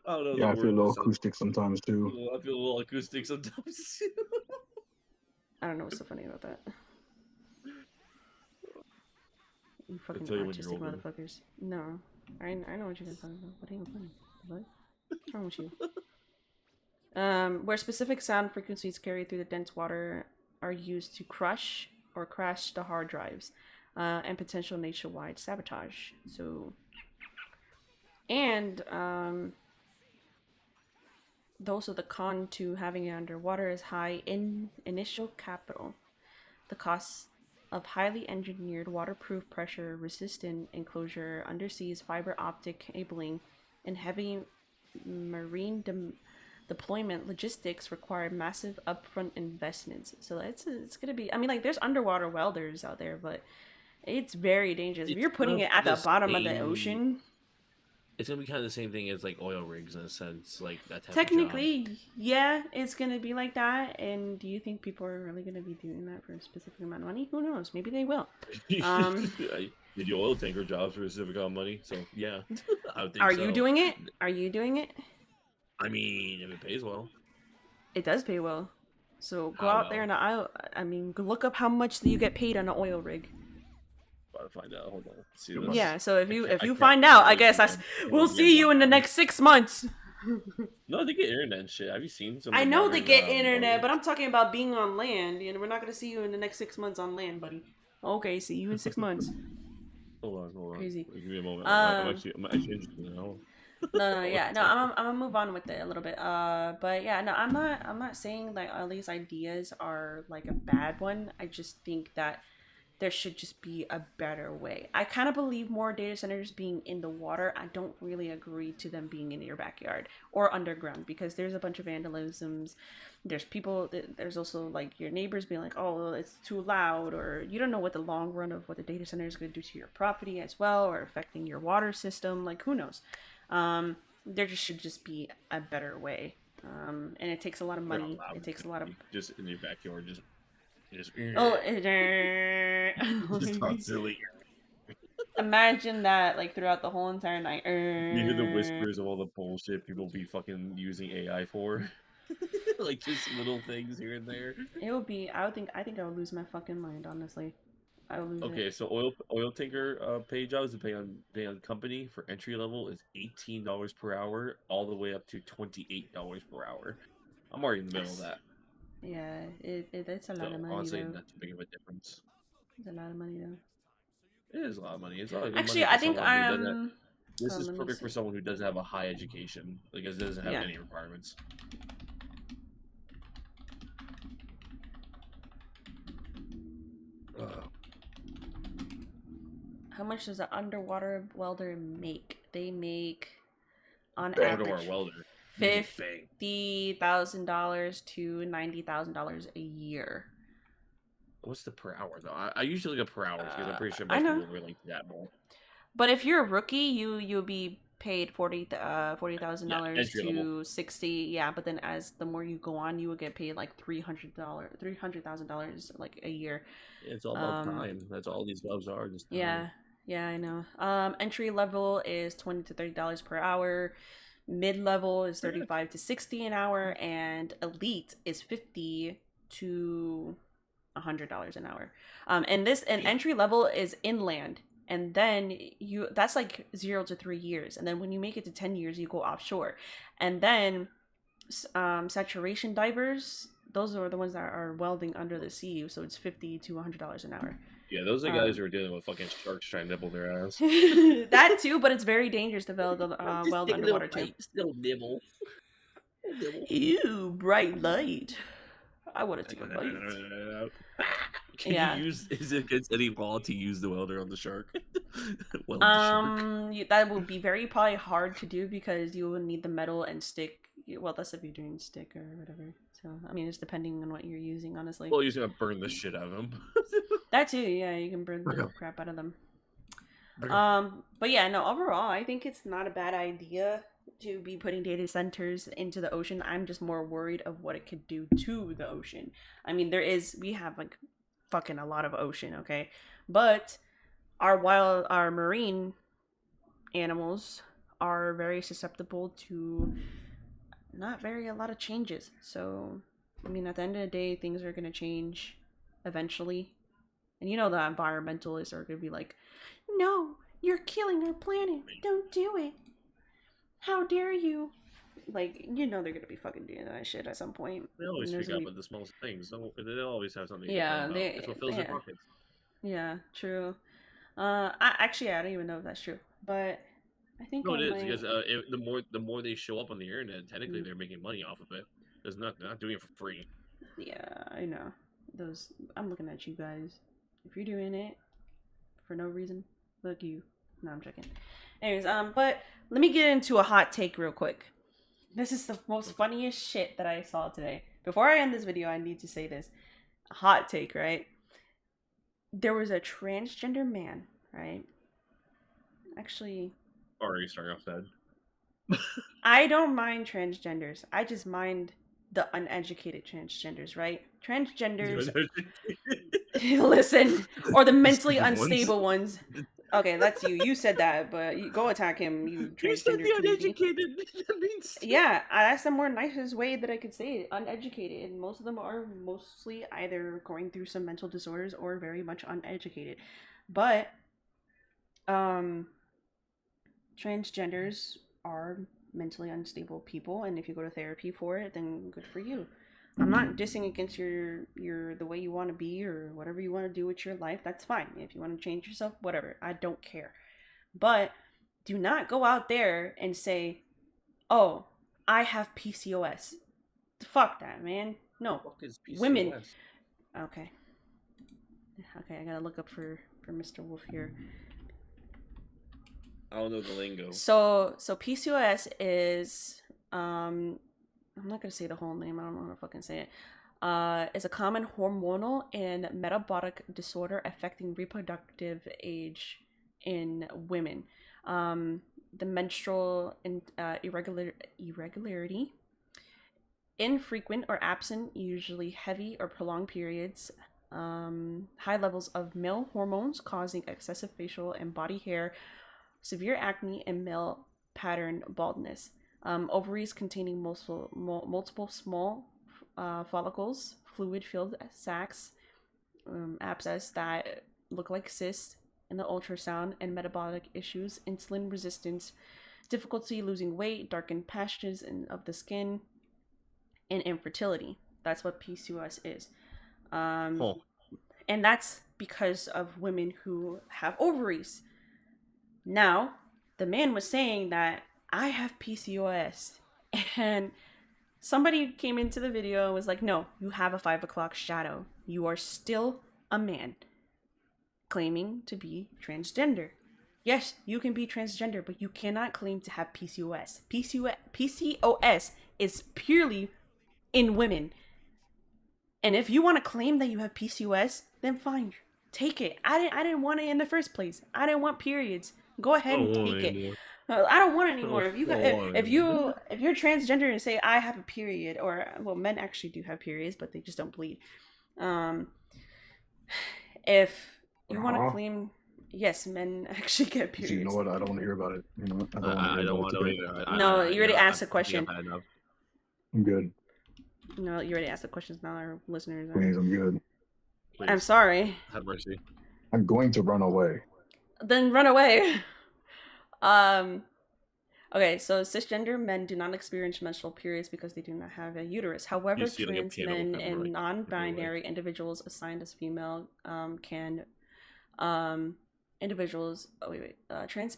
I don't know Yeah, the I feel a word. little acoustic sometimes too. I feel a little acoustic sometimes. I don't know what's so funny about that. You I'll fucking tell you when you're autistic older. motherfuckers. No. I know what you're gonna talk about. What ain't funny? What? What's wrong with you? Where specific sound frequencies carried through the dense water are used to crush or crash the hard drives, and potential nationwide sabotage. So, and those are the con to having it underwater is high in initial capital. The costs of highly engineered waterproof pressure resistant enclosure, underseas fiber optic cabling, and heavy marine deployment logistics require massive upfront investments. So it's gonna be. I mean, like there's underwater welders out there, but it's very dangerous. If It's you're putting kind it of at the the bottom of the same. ocean, It's gonna be kind of the same thing as like oil rigs in a sense, like that type of job. technically, yeah, it's gonna be like that. And do you think people are really gonna be doing that for a specific amount of money? Who knows? Maybe they will. Did your oil tanker jobs for a specific amount of money? So yeah, I would think Are you so. doing it? Are you doing it? I mean, if it pays well, It does pay well. So go how out there well? and I mean, look up how much you get paid on an oil rig. Gotta find out. Hold on. Let's see Good this. money. Yeah, so if I you can't find out, I wait guess to that's we'll get see you in the mine. next 6 months. No, they get internet and shit. Have you seen some of I the know they modern get internet, but owners? I'm talking about being on land, and we're not gonna see you in the next 6 months on land, buddy. Okay, see you in 6 months. Hold on. Crazy. Give me a moment. Um, I'm actually interested now. no, I yeah, want no, to. I'm gonna move on with it a little bit. But yeah, no, I'm not saying like all these ideas are like a bad one. I just think that there should just be a better way. I kind of believe more data centers being in the water. I don't really agree to them being in your backyard or underground because there's a bunch of vandalisms. There's people, there's also like your neighbors being like, oh, well, it's too loud, or you don't know what the long run of what the data center is going to do to your property as well, or affecting your water system. Like, who knows? There just should just be a better way. And it takes a lot of They're not money. loud. It takes a lot of Just in your backyard. Just, oh. just constantly. Imagine that like throughout the whole entire night. You hear the whispers of all the bullshit people be fucking using AI for. Like just little things here and there. It would be. I think I would lose my fucking mind. Honestly, I would lose Okay, it. so oil tanker pay jobs to pay on company for entry level is $18 per hour, all the way up to $28 per hour. I'm already in the middle of that. Yeah, it's a lot So of money honestly, though. not too big of a difference. It's a lot of money though. It is a lot of money. It's a lot of good Actually, money I for think someone who doesn't. This is let me perfect for see. someone who doesn't have a high education, because it doesn't have Yeah. any requirements. How much does an underwater welder make? They make on Underwater average welder. $50,000 to $90,000 a year. What's the per hour though? I usually look at per hours because I'm pretty sure I most know. people relate to that more. But if you're a rookie, you'll be paid $40,000 entry level. to 60. Yeah, but then as the more you go on, you will get paid like $300,000 like a year. It's all about time. That's all these jobs are. Just time. Yeah, I know. Entry level is $20 to $30 per hour. Mid level is 35 to 60 an hour, and elite is 50 to $100 an hour. And entry level is inland, and then that's like 0 to 3 years, and then when you make it to 10 years, you go offshore, and then saturation divers. Those are the ones that are welding under the sea, so it's $50 to $100 an hour. Yeah, those are the guys who are dealing with fucking sharks trying to nibble their ass. That too, but it's very dangerous to weld underwater too. Still nibble. Ew, bright light. I want to take a bite. Can you use? Is it against any law to use the welder on the shark? Weld the shark. That would be very probably hard to do because you will need the metal and stick. Well, that's if you're doing stick or whatever. So I mean, it's depending on what you're using, honestly. Well, you're just gonna burn the shit out of them. That too, yeah, you can burn the crap out of them. But yeah, no, overall, I think it's not a bad idea to be putting data centers into the ocean. I'm just more worried of what it could do to the ocean. I mean, we have like fucking a lot of ocean, okay? But our marine animals are very susceptible to a lot of changes. So, I mean, at the end of the day, things are going to change eventually. And you know, the environmentalists are going to be like, no, you're killing our planet. Don't do it. How dare you? Like, you know, they're going to be fucking doing that shit at some point. They always And there's speak up gonna at the smallest things. They'll always have something to Yeah, complain about. It's what fills their pockets. Yeah, true. I don't even know if that's true, but I think No, I it is might. because the more they show up on the internet, technically they're making money off of it. They're not doing it for free. Yeah, I know. I'm looking at you guys. If you're doing it for no reason, look you. No, I'm joking. Anyways, but let me get into a hot take real quick. This is the most funniest shit that I saw today. Before I end this video, I need to say this. A hot take, right? There was a transgender man, right? Actually, Already starting off sad. I don't mind transgenders. I just mind the uneducated transgenders, right? Transgenders, listen, or the mentally Stupid ones. unstable ones. Okay, that's you. You said that, but you go attack him, you You said transgender the community. uneducated. That means Yeah, that's the more nicest way that I could say it. Uneducated, and most of them are mostly either going through some mental disorders or very much uneducated. But transgenders are mentally unstable people, and if you go to therapy for it, then good for you. I'm not dissing against your the way you want to be or whatever you want to do with your life. That's fine. If you want to change yourself, whatever. I don't care. But do not go out there and say, "Oh, I have PCOS." Fuck that, man. No. What is PCOS? Women. Okay. Okay, I gotta look up for Mr. Wolf here. I don't know the lingo. So PCOS is I'm not gonna say the whole name. I don't know how to fucking say it. Is a common hormonal and metabolic disorder affecting reproductive age in women. The menstrual irregularity, infrequent or absent, usually heavy or prolonged periods, high levels of male hormones causing excessive facial and body hair, severe acne, and male pattern baldness. Ovaries containing multiple small follicles, fluid-filled sacs, abscess that look like cysts in the ultrasound, and metabolic issues, insulin resistance, difficulty losing weight, darkened patches of the skin, and infertility. That's what PCOS is. And that's because of women who have ovaries. Now, the man was saying that I have PCOS, and somebody came into the video and was like, no, you have a 5 o'clock shadow. You are still a man, claiming to be transgender. Yes, you can be transgender, but you cannot claim to have PCOS. PCOS is purely in women. And if you want to claim that you have PCOS, then fine, take it. I didn't want it in the first place. I didn't want periods. Go ahead and take it. I don't want it anymore. If you're transgender and say I have a period, or well, men actually do have periods, but they just don't bleed. If you want to claim, yes, men actually get periods. You know what? I don't want to hear about it. You know, I don't want to know either. No, you already asked the question. I'm good. No, you already asked the questions. Now our listeners are. Please, I'm good. Please. I'm sorry. Have mercy. I'm going to run away. Then run away. Okay, so cisgender men do not experience menstrual periods because they do not have a uterus. However, trans men and non-binary individuals assigned as female trans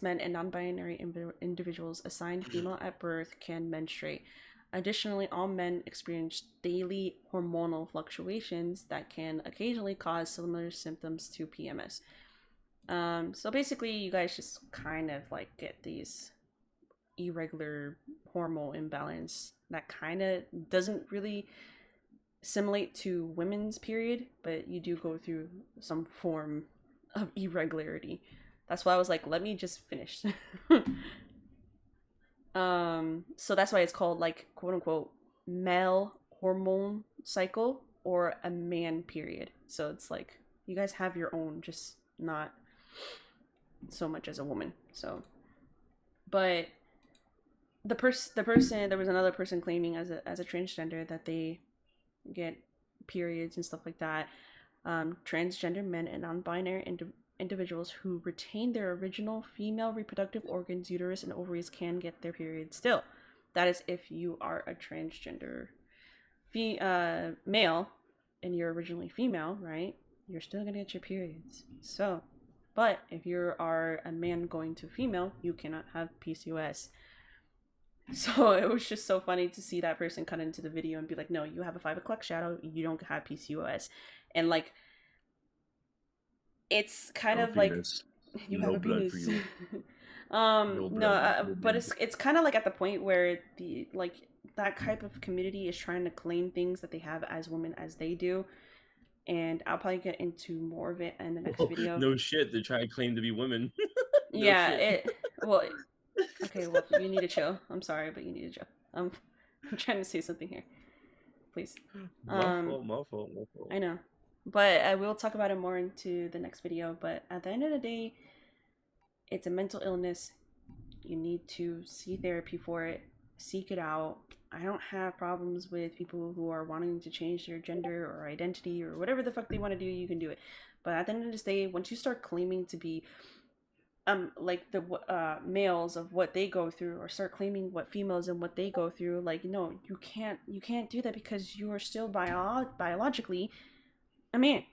men and non-binary individuals assigned female at birth can menstruate. Additionally, all men experience daily hormonal fluctuations that can occasionally cause similar symptoms to PMS. So basically, you guys just kind of like get these irregular hormone imbalance that kind of doesn't really simulate to women's period, but you do go through some form of irregularity. That's why I was like, let me just finish. So that's why it's called, like, quote unquote male hormone cycle or a man period. So it's like you guys have your own, just not so much as a woman. So But the person there was another person claiming as a transgender that they get periods and stuff like that. Transgender men and non-binary individuals who retain their original female reproductive organs, uterus, and ovaries can get their periods still. That is if you are a transgender male and you're originally female, right? You're still gonna get your periods. So, but if you are a man going to female, you cannot have PCOS. So it was just so funny to see that person cut into the video and be like, no, you have a 5 o'clock shadow, you don't have PCOS. And like, it's kind of like, you have a penis. For you. But it's kind of like at the point where the like that type of community is trying to claim things that they have as women as they do. And I'll probably get into more of it in the next video. No shit, they're trying to claim to be women. Okay, well, you need to chill. I'm sorry, but you need to chill. I'm trying to say something here. Please. My fault. I know. But I will talk about it more into the next video. But at the end of the day, it's a mental illness. You need to see therapy for it. Seek it out. I don't have problems with people who are wanting to change their gender or identity or whatever the fuck they want to do, you can do it. But at the end of the day, once you start claiming to be like the males of what they go through, or start claiming what females and what they go through, like, no, you can't do that, because you are still biologically a man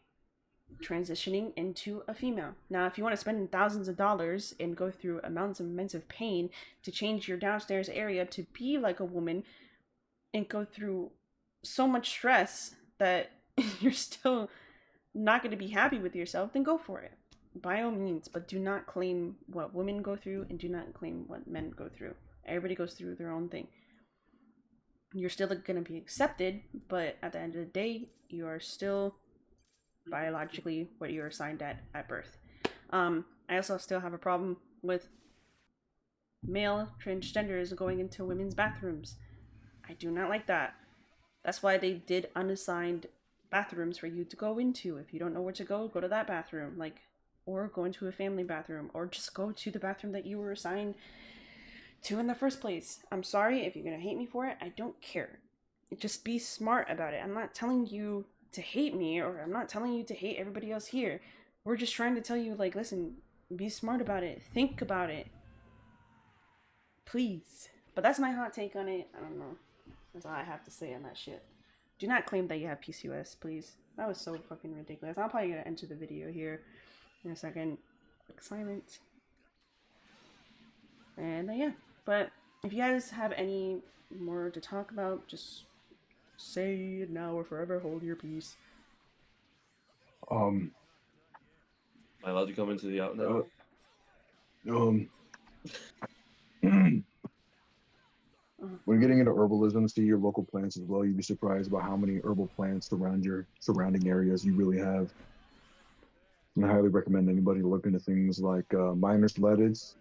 transitioning into a female. Now, if you want to spend thousands of dollars and go through amounts of immense pain to change your downstairs area to be like a woman and go through so much stress that you're still not going to be happy with yourself, then go for it. By all means, but do not claim what women go through and do not claim what men go through. Everybody goes through their own thing. You're still going to be accepted, but at the end of the day, you are still biologically what you're assigned at birth. I also still have a problem with male transgenders going into women's bathrooms. I do not like that. That's why they did unassigned bathrooms for you to go into. If you don't know where to go to that bathroom. Like, or go into a family bathroom, or just go to the bathroom that you were assigned to in the first place. I'm sorry if you're gonna hate me for it. I don't care. Just be smart about it. I'm not telling you to hate me, or I'm not telling you to hate everybody else here. We're just trying to tell you, like, listen, be smart about it. Think about it. Please. But that's my hot take on it. I don't know. That's all I have to say on that shit. Do not claim that you have PCOS, please. That was so fucking ridiculous. I'm probably gonna enter the video here in a second. Quick silence. And yeah. But if you guys have any more to talk about, just say it now or forever hold your peace. Am I allowed to come into the out now? When getting into herbalism, see your local plants as well. You'd be surprised about how many herbal plants surround your surrounding areas you really have. And I highly recommend anybody look into things like miner's lettuce,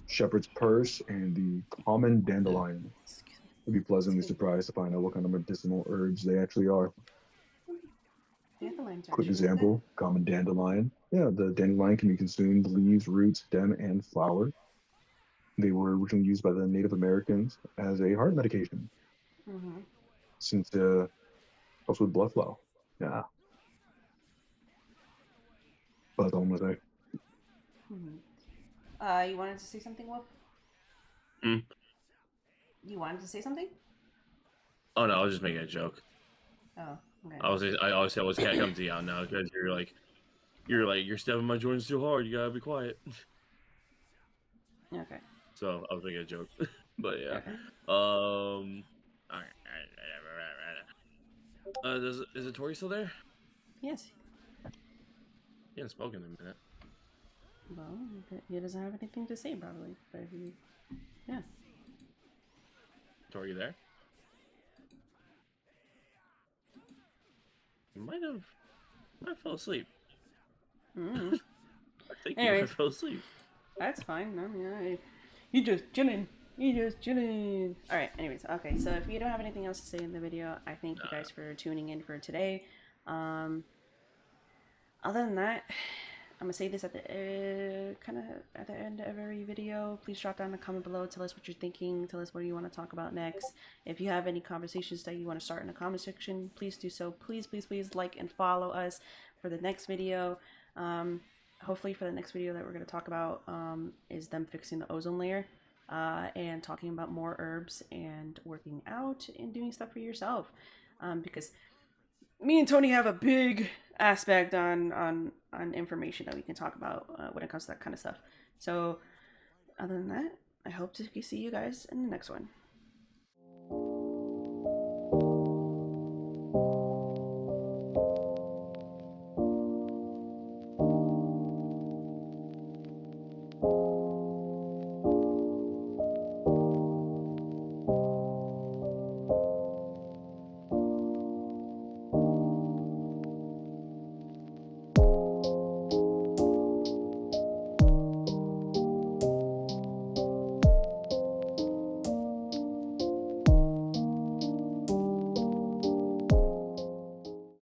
shepherd's purse, and the common dandelion. You'd be pleasantly surprised to find out what kind of medicinal herbs they actually are. Quick example, common dandelion. Yeah, the dandelion can be consumed, leaves, roots, stem, and flower. They were originally used by the Native Americans as a heart medication. Since helps with blood flow. Yeah. But that's all I'm gonna say. You wanted to say something, Wolf? You wanted to say something? Oh no, I was just making a joke. Oh, okay. I always can't come to you out now because you're stepping my joints too hard. You gotta be quiet. Okay. So I was making a joke, but yeah. Okay. Is it Tori still there? Yes. He hasn't spoken in a minute. Well, he doesn't have anything to say, probably. But yeah. Tori, you there? You might have fell asleep. I think you might have fell asleep. That's fine. I mean, you just chilling. Alright, anyways, okay, so if you don't have anything else to say in the video, I thank you guys for tuning in for today. Other than that, I'm gonna say this at the kind of at the end of every video. Please drop down a comment below. Tell us what you're thinking. Tell us what you want to talk about next. If you have any conversations that you want to start in the comment section, please do so. Please, please, please like and follow us for the next video. Hopefully for the next video that we're going to talk about is them fixing the ozone layer and talking about more herbs and working out and doing stuff for yourself. Because me and Tony have a big aspect on information that we can talk about when it comes to that kind of stuff. So other than that, I hope to see you guys in the next one.